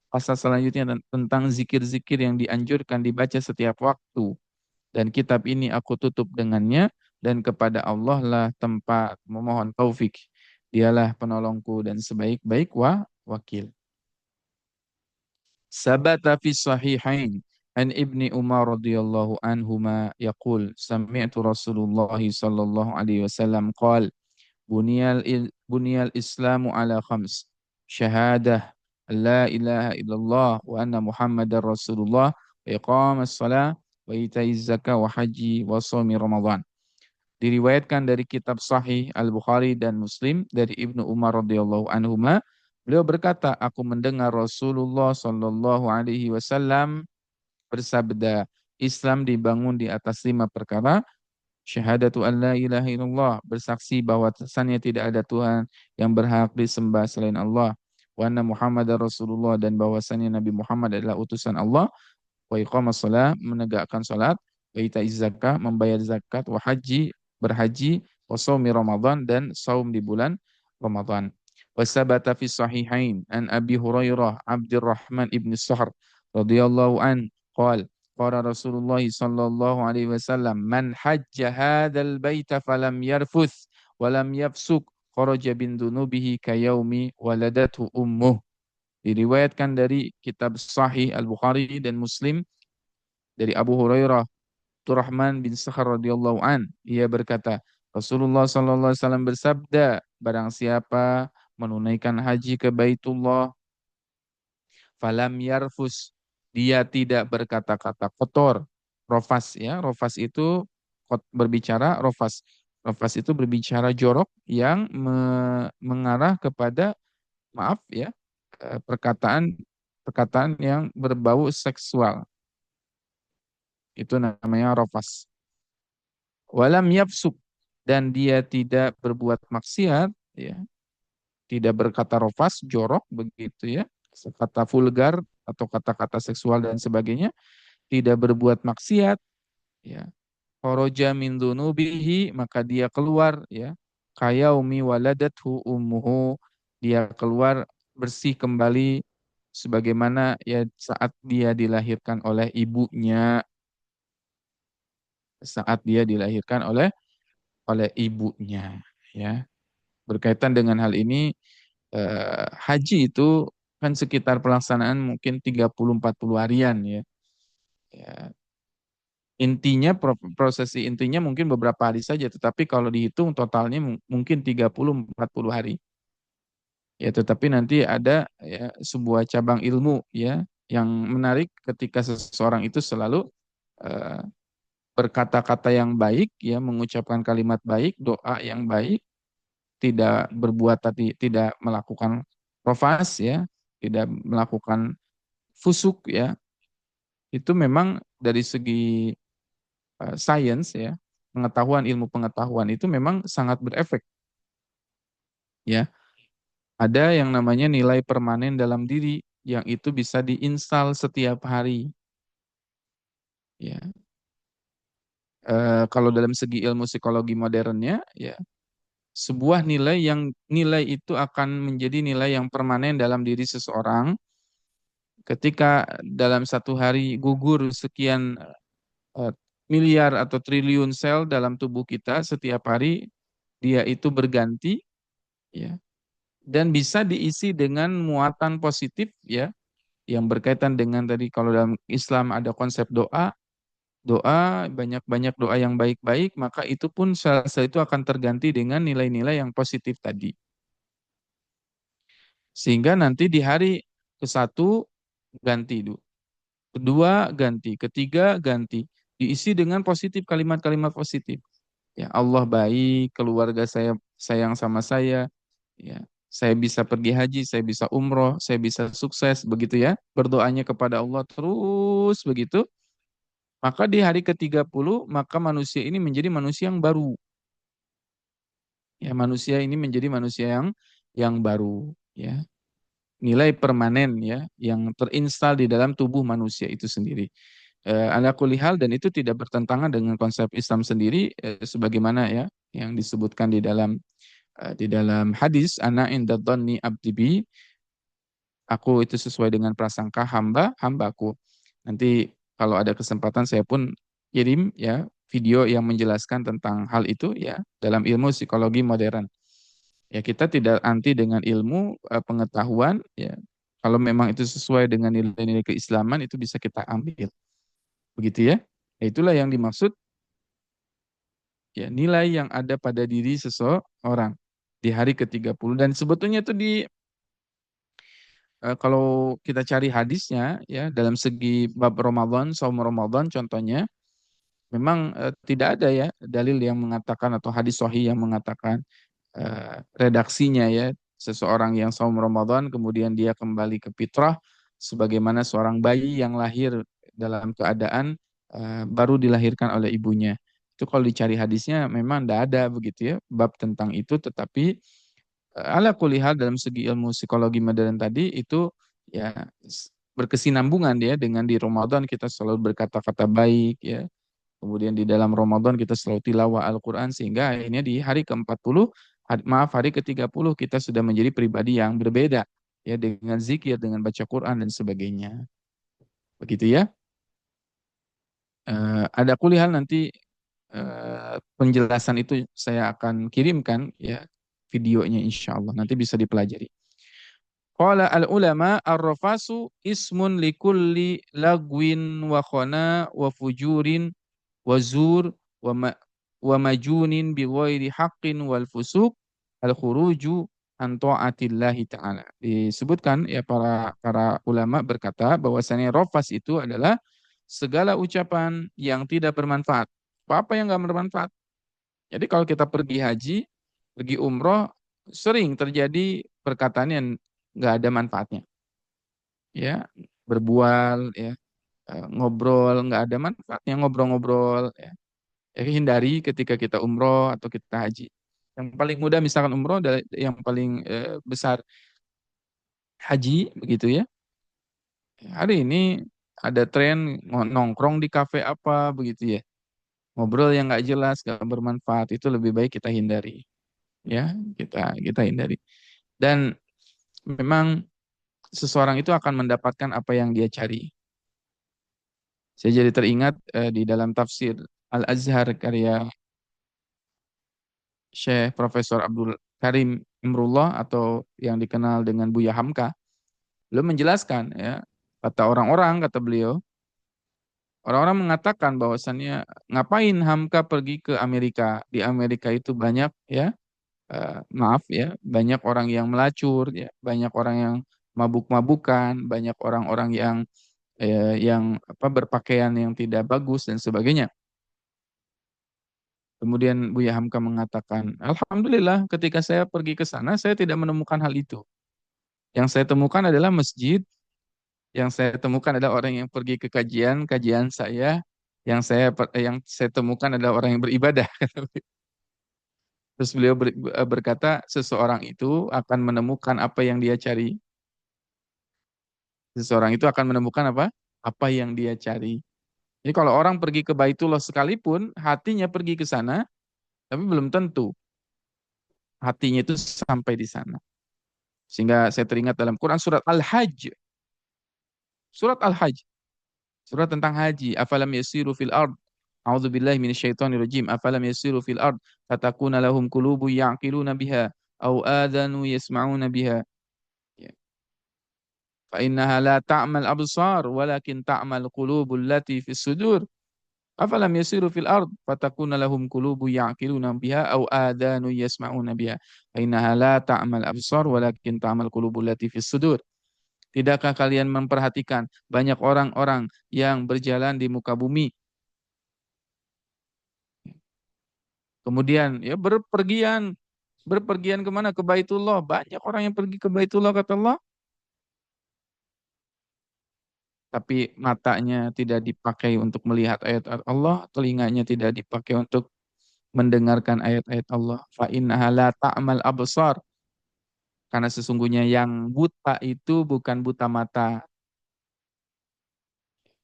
Pasal selanjutnya tentang zikir-zikir yang dianjurkan dibaca setiap waktu. Dan kitab ini aku tutup dengannya, dan kepada Allah lah tempat memohon taufik. Dialah penolongku dan sebaik-baik wakil. Sabata fi sahihain an Ibni Umar radhiyallahu anhuma yaqul sami'tu Rasulullah sallallahu alaihi wasallam qala buniyal islamu ala khams syahadah la ilaha illallah wa anna muhammadar rasulullah wa iqamas salah wa itaiz zakah wa haji wa shaumi ramadan. Diriwayatkan dari kitab Sahih Al-Bukhari dan Muslim dari Ibnu Umar radhiyallahu anhuma, beliau berkata, aku mendengar Rasulullah sallallahu alaihi wasallam bersabda, Islam dibangun di atas 5 perkara. Syahadatu an la ilaha illallah, bersaksi bahwa sesungguhnya tidak ada Tuhan yang berhak disembah selain Allah. Wa anna Muhammadar Rasulullah, dan bahwasanya Nabi Muhammad adalah utusan Allah. Wa iqamas shalah, menegakkan salat. zakat, membayar zakat, wa haji, berhaji, wa shaumi Ramadan, dan saum di bulan Ramadan. Wa sabata fi sahihain an Abi Hurairah Abdurrahman ibn Sahr radhiyallahu an qala qala Rasulullah sallallahu alaihi wasallam man hajja hadzal baita falam yarfuth wa lam yafsuk kharaja bin dunubihi kayaumi waladathu ummuh. Diriwayatkan dari kitab Sahih Al-Bukhari dan Muslim dari Abu Hurairah Abdurrahman bin Sakhar radhiyallahu an, ia berkata, Rasulullah sallallahu alaihi wasallam bersabda, barang siapa menunaikan haji ke Baitullah, falam yarfus, dia tidak berkata-kata kotor. Rofas ya, rofas itu berbicara rofas. Rofas itu berbicara jorok yang mengarah kepada maaf ya, perkataan perkataan yang berbau seksual. Itu namanya rofas. Walam yafsuk, dan dia tidak berbuat maksiat, ya, tidak berkata rofas, jorok begitu ya, kata vulgar atau kata-kata seksual dan sebagainya, tidak berbuat maksiat, ya. Kharaja min dunubihi, maka dia keluar ya, kayaumi waladathu ummuhu, dia keluar bersih kembali sebagaimana ya saat dia dilahirkan oleh ibunya, saat dia dilahirkan oleh ibunya ya. Berkaitan dengan hal ini, haji itu kan sekitar pelaksanaan mungkin 30-40 harian ya. Ya, intinya prosesi intinya mungkin beberapa hari saja, tetapi kalau dihitung totalnya mungkin 30-40 hari. Ya, tetapi nanti ada ya sebuah cabang ilmu ya yang menarik ketika seseorang itu selalu eh, berkata-kata yang baik ya, mengucapkan kalimat baik, doa yang baik, tidak berbuat tadi, tidak melakukan profas ya, tidak melakukan fusuk ya, itu memang dari segi science ya, pengetahuan, ilmu pengetahuan itu memang sangat berefek ya. Ada yang namanya nilai permanen dalam diri yang itu bisa diinstal setiap hari ya. Kalau dalam segi ilmu psikologi modernnya ya, sebuah nilai yang nilai itu akan menjadi nilai yang permanen dalam diri seseorang ketika dalam satu hari gugur sekian eh, miliar atau triliun sel dalam tubuh kita setiap hari, dia itu berganti ya, dan bisa diisi dengan muatan positif ya, yang berkaitan dengan tadi, kalau dalam Islam ada konsep doa, doa banyak-banyak doa yang baik-baik, maka itu pun sel-sel itu akan terganti dengan nilai-nilai yang positif tadi, sehingga nanti di hari ke-1 ganti, kedua ganti, ketiga ganti, diisi dengan positif, kalimat-kalimat positif. Ya, Allah baik, keluarga saya sayang sama saya, ya. Saya bisa pergi haji, saya bisa umroh, saya bisa sukses, begitu ya. Berdoanya kepada Allah terus begitu. Maka di hari ke-30, maka manusia ini menjadi manusia yang baru. Ya, manusia ini menjadi manusia yang baru, ya. Nilai permanen ya yang terinstal di dalam tubuh manusia itu sendiri. Ala kulli hal, dan itu tidak bertentangan dengan konsep Islam sendiri, sebagaimana ya yang disebutkan di dalam hadis, ana inda dhanni abdi bi, aku itu sesuai dengan prasangka hambaku. Nanti kalau ada kesempatan saya pun kirim ya video yang menjelaskan tentang hal itu ya dalam ilmu psikologi modern. Ya, kita tidak anti dengan ilmu pengetahuan ya. Kalau memang itu sesuai dengan nilai-nilai keislaman, itu bisa kita ambil. Begitu ya. Ya, itulah yang dimaksud ya, nilai yang ada pada diri seseorang di hari ke-30. Dan sebetulnya itu kalau kita cari hadisnya ya dalam segi bab Ramadan, saum Ramadan contohnya, memang tidak ada ya dalil yang mengatakan atau hadis sahih yang mengatakan redaksinya ya, seseorang yang saum Ramadan kemudian dia kembali ke fitrah sebagaimana seorang bayi yang lahir dalam keadaan baru dilahirkan oleh ibunya. Itu kalau dicari hadisnya memang tidak ada begitu ya bab tentang itu, tetapi ala kulihal dalam segi ilmu psikologi modern tadi itu ya berkesinambungan ya dengan di Ramadan kita selalu berkata-kata baik ya, Kemudian di dalam Ramadan kita selalu tilawah Al-Quran sehingga akhirnya di hari ke-40, hari ke-30 kita sudah menjadi pribadi yang berbeda ya dengan zikir, dengan baca Quran dan sebagainya. Begitu ya. Ada kuliah nanti penjelasan itu saya akan kirimkan ya videonya insya Allah nanti bisa dipelajari. Qala al-ulama ar-rafasu ismun likulli lagwin wa khana wa fujurin wa zur wa ma, wa majunin bi ghairi haqqin wal fusuq al khuruju an taatillahi taala. Disebutkan ya para ulama berkata bahwasanya rafas itu adalah segala ucapan yang tidak bermanfaat. Apa yang enggak bermanfaat? Jadi kalau kita pergi haji, pergi umroh, sering terjadi perkataan yang nggak ada manfaatnya. Ya, berbual, ya, ngobrol, nggak ada manfaatnya ngobrol-ngobrol. Ya. Jadi hindari ketika kita umroh atau kita haji. Yang paling mudah misalkan umroh, yang paling besar haji, begitu ya. Hari ini ada tren nongkrong di kafe apa, begitu ya. Ngobrol yang nggak jelas, nggak bermanfaat, itu lebih baik kita hindari. Ya, kita hindari. Dan memang seseorang itu akan mendapatkan apa yang dia cari. Saya jadi teringat di dalam tafsir Al-Azhar karya Syekh Profesor Abdul Karim Imrullah atau yang dikenal dengan Buya Hamka. Beliau menjelaskan ya, kata orang-orang, kata beliau, orang-orang mengatakan bahwasannya ngapain Hamka pergi ke Amerika? Di Amerika itu banyak ya, maaf ya, banyak orang yang melacur, ya, banyak orang yang mabuk-mabukan, banyak orang-orang yang apa berpakaian yang tidak bagus dan sebagainya. Kemudian Buya Hamka mengatakan, Alhamdulillah ketika saya pergi ke sana saya tidak menemukan hal itu. Yang saya temukan adalah masjid, yang saya temukan adalah orang yang pergi ke kajian saya, yang saya temukan adalah orang yang beribadah. Terus beliau berkata, seseorang itu akan menemukan apa yang dia cari. Seseorang itu akan menemukan apa? Apa yang dia cari. Jadi kalau orang pergi ke Baitullah sekalipun, hatinya pergi ke sana, tapi belum tentu hatinya itu sampai di sana. Sehingga saya teringat dalam Quran surat Al-Hajj. Surat Al-Hajj. Surat tentang haji. Afalam yasiru fil ard. A'udzu billahi minasyaitonir rajim. Afalam yasiru fil ard fatakuna lahum qulubu ya'qiluna biha au adhanu yasma'una biha. Ya. Fa innaha la ta'mal absar walakin ta'mal qulubul lati fis sudur. Afalam yasiru fil ard fatakuna lahum qulubu ya'qiluna biha au adhanu yasma'una biha. Fa innaha la ta'mal absar walakin ta'mal qulubul lati fis sudur. Tidakkah kalian memperhatikan banyak orang-orang yang berjalan di muka bumi, kemudian ya berpergian kemana? Ke Baitullah. Banyak orang yang pergi ke Baitullah kata Allah, tapi matanya tidak dipakai untuk melihat ayat-ayat Allah, telinganya tidak dipakai untuk mendengarkan ayat-ayat Allah. Fa innaha la ta'mal absar. Karena sesungguhnya yang buta itu bukan buta mata.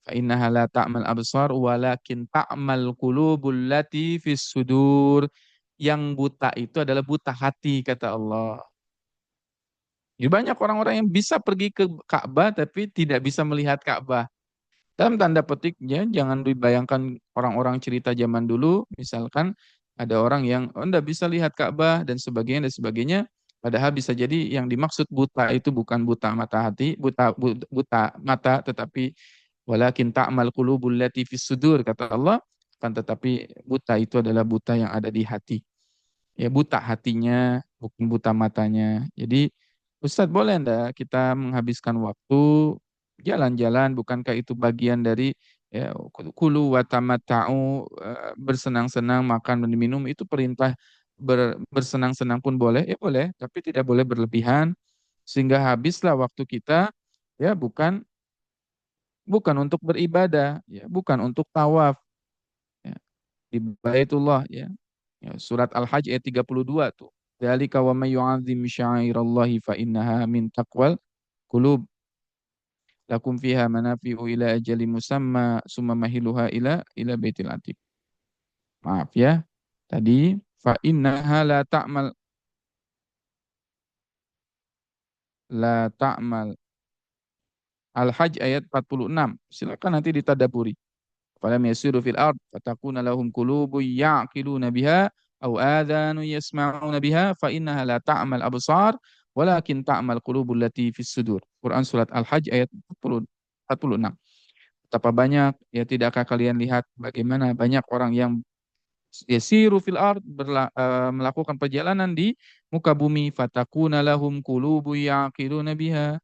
Fa innaha la ta'mal absar walakin ta'mal qulubul lati fis sudur. Yang buta itu adalah buta hati kata Allah. Jadi banyak orang-orang yang bisa pergi ke Ka'bah tapi tidak bisa melihat Ka'bah. Dalam tanda petiknya jangan dibayangkan orang-orang cerita zaman dulu misalkan ada orang yang enggak bisa lihat Ka'bah dan sebagainya. Padahal bisa jadi yang dimaksud buta itu bukan buta mata hati, buta mata tetapi walakin ta'mal qulubul lati fis sudur kata Allah, kan tetapi buta itu adalah buta yang ada di hati. Ya buta hatinya, bukan buta matanya. Jadi Ustadz boleh enggak kita menghabiskan waktu jalan-jalan, bukankah itu bagian dari ya, kulu wa tamatta'u, bersenang-senang makan dan minum itu perintah bersenang-senang pun boleh, ya boleh, tapi tidak boleh berlebihan sehingga habislah waktu kita ya bukan untuk beribadah, ya, bukan untuk tawaf, ya, di Baitullah, ya. Ya, surat Al-Hajj ayat 32 tuh. Dzalika wa may yu'azzim sya'airallahi fa innaha min taqwal qulub. lakum fiha manafi'u ila ajali musamma summa mahiluha ila baitil atiq. Maaf ya. Tadi fa innaha la ta'mal Al-Hajj ayat 46. Silakan nanti ditadaburi. Falam yasiru fil ard fatakuna lahum qulubun ya'qiluna biha aw adhanu yasma'una biha fa innaha la ta'mal absar walakin ta'mal qulubul lati fis sudur. Quran surat Al-Hajj ayat 46. Betapa banyak ya tidakkah kalian lihat bagaimana banyak orang yang yasiru fil ard melakukan perjalanan di muka bumi fatakuna lahum qulubun ya'qiluna biha,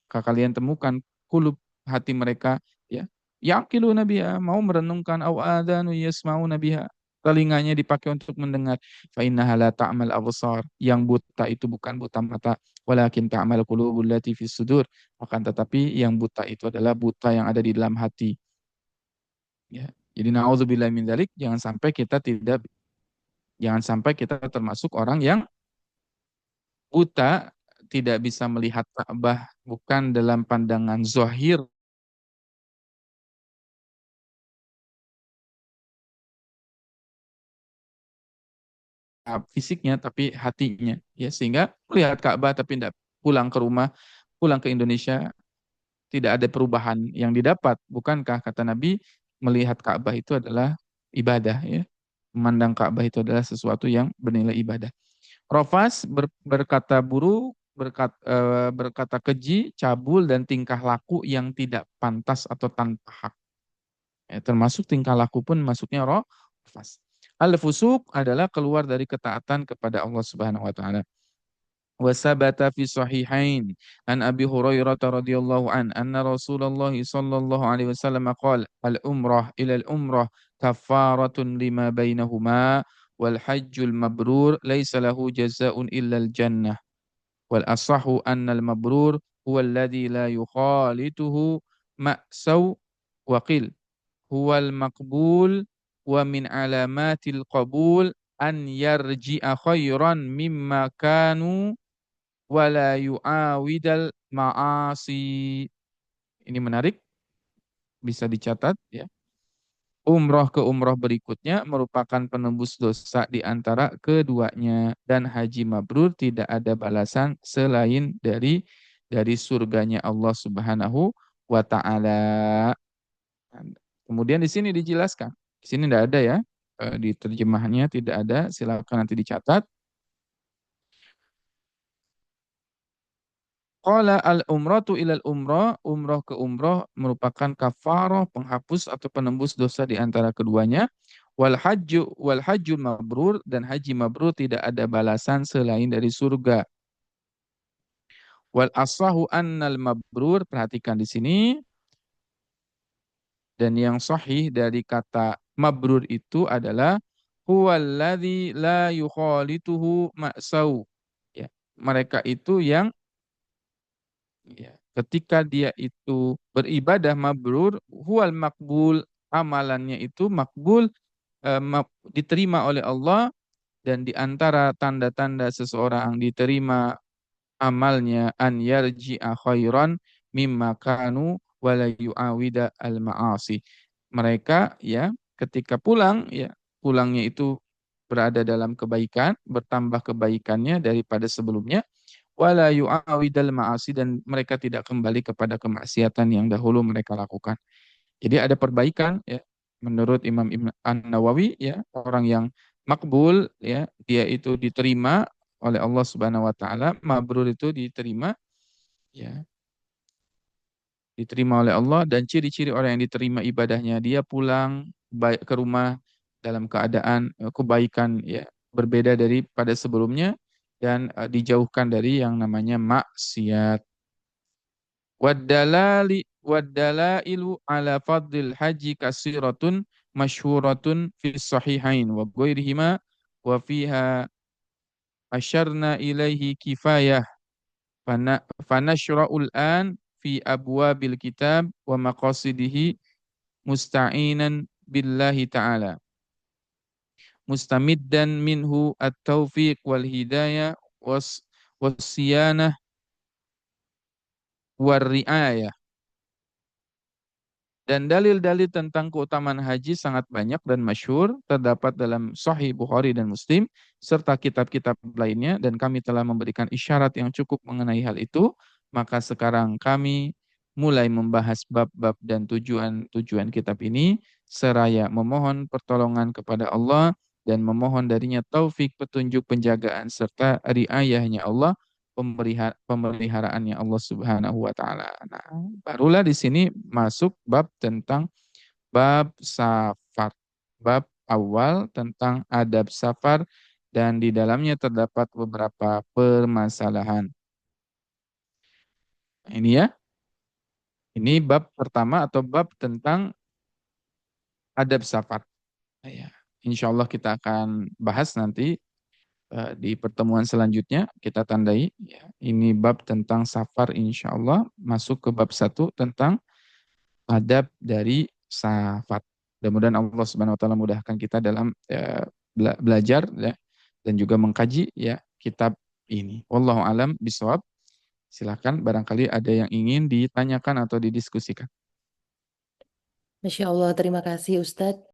kalian temukan kulub hati mereka ya yaqiluna biha mau merenungkan au adanu yasmauna biha, telinganya dipakai untuk mendengar, fa innaha la ta'mal absar, yang buta itu bukan buta mata, walakin ta'mal qulubul lati fis sudur, akan tetapi yang buta itu adalah buta yang ada di dalam hati ya. Jadi naudzubillahi min dzalik, jangan sampai kita termasuk orang yang buta, tidak bisa melihat Ka'bah bukan dalam pandangan zahir fisiknya tapi hatinya ya, sehingga melihat Ka'bah tapi tidak pulang ke rumah, pulang ke Indonesia tidak ada perubahan yang didapat. Bukankah kata Nabi melihat Ka'bah itu adalah ibadah ya. Memandang Ka'bah itu adalah sesuatu yang bernilai ibadah. Rofas berkata buruk, berkata keji, cabul, dan tingkah laku yang tidak pantas atau tanpa hak. Ya, termasuk tingkah laku pun masuknya rofas. Al-fusuk adalah keluar dari ketaatan kepada Allah Subhanahu wa taala. Wa sabata fi sahihain an Abi Hurairah radhiyallahu an anna Rasulullah sallallahu alaihi wasallam qala al-umrah ila al-umrah kaffaratun lima bainahuma wal hajjul mabrur laisa lahu jazaa'un illa al-jannah wal asahu anna al-mabrur huwa alladhi la yukhalituhu ma'saw wa qil huwal maqbul wa min alamatil qabul an yarji'a khairan mimma kanu wa la yu'awidal ma'asi. Ini menarik, bisa dicatat ya. Umroh ke umroh berikutnya merupakan penembus dosa di antara keduanya, dan haji mabrur tidak ada balasan selain dari surganya Allah Subhanahu wa taala. Kemudian di sini dijelaskan, di sini tidak ada ya, di terjemahannya tidak ada, silakan nanti dicatat. Qala al-umratu ilal umrah, umroh ke umroh merupakan kafarah, penghapus atau penembus dosa di antara keduanya. Wal hajjul mabrur, dan haji mabrur tidak ada balasan selain dari surga. Wal asahu annal mabrur, perhatikan di sini, dan yang sahih dari kata mabrur itu adalah huwallazi la yukhalituhu ma'sau. Ya, mereka itu yang ya, ketika dia itu beribadah mabrur, huwal makbul, amalannya itu makbul, diterima oleh Allah, dan di antara tanda-tanda seseorang diterima amalnya an yarji'a khairan mimma kanu wala yu'awida al ma'asi. Mereka ya ketika pulang ya, pulangnya itu berada dalam kebaikan, bertambah kebaikannya daripada sebelumnya, wala yu'awidal ma'asi, dan mereka tidak kembali kepada kemaksiatan yang dahulu mereka lakukan. Jadi ada perbaikan ya menurut Imam Ibn An-Nawawi ya, orang yang makbul ya, dia itu diterima oleh Allah Subhanahu wa taala, mabrur itu diterima ya, diterima oleh Allah, dan ciri-ciri orang yang diterima ibadahnya dia pulang baik ke rumah dalam keadaan kebaikan ya, berbeda daripada sebelumnya, dan dijauhkan dari yang namanya maksiat. Waddalailu ala fadlil haji kasiratun masyhuratun fi sahihain wa ghairihima wa fiha asyarna ilaihi kifayah fanashra'ul an fi abwabil kitab wa maqasidihi musta'inan billahi ta'ala mustamiddan minhu at-taufiq wal hidayah was siyanah war riayah Dan dalil-dalil tentang keutamaan haji sangat banyak dan masyhur, terdapat dalam Sahih Bukhari dan Muslim, serta kitab-kitab lainnya, dan kami telah memberikan isyarat yang cukup mengenai hal itu. Maka sekarang kami mulai membahas bab-bab dan tujuan-tujuan kitab ini, seraya memohon pertolongan kepada Allah dan memohon darinya taufik, petunjuk, penjagaan, serta riayahnya Allah, pemeliharaannya Allah Subhanahu wa taala. Nah, barulah di sini masuk bab tentang bab safar. Bab awal tentang adab safar dan di dalamnya terdapat beberapa permasalahan. Nah, ini ya, ini bab pertama atau bab tentang adab safar. Nah, ya, insya Allah kita akan bahas nanti di pertemuan selanjutnya kita tandai ya. Ini bab tentang safar insya Allah masuk ke bab satu tentang adab dari safar. Mudah-mudahan Allah Subhanahu wa taala mudahkan kita dalam belajar ya dan juga mengkaji ya kitab ini. Wallahu alam bisawab. Silakan barangkali ada yang ingin ditanyakan atau didiskusikan. Masya Allah, terima kasih Ustadz.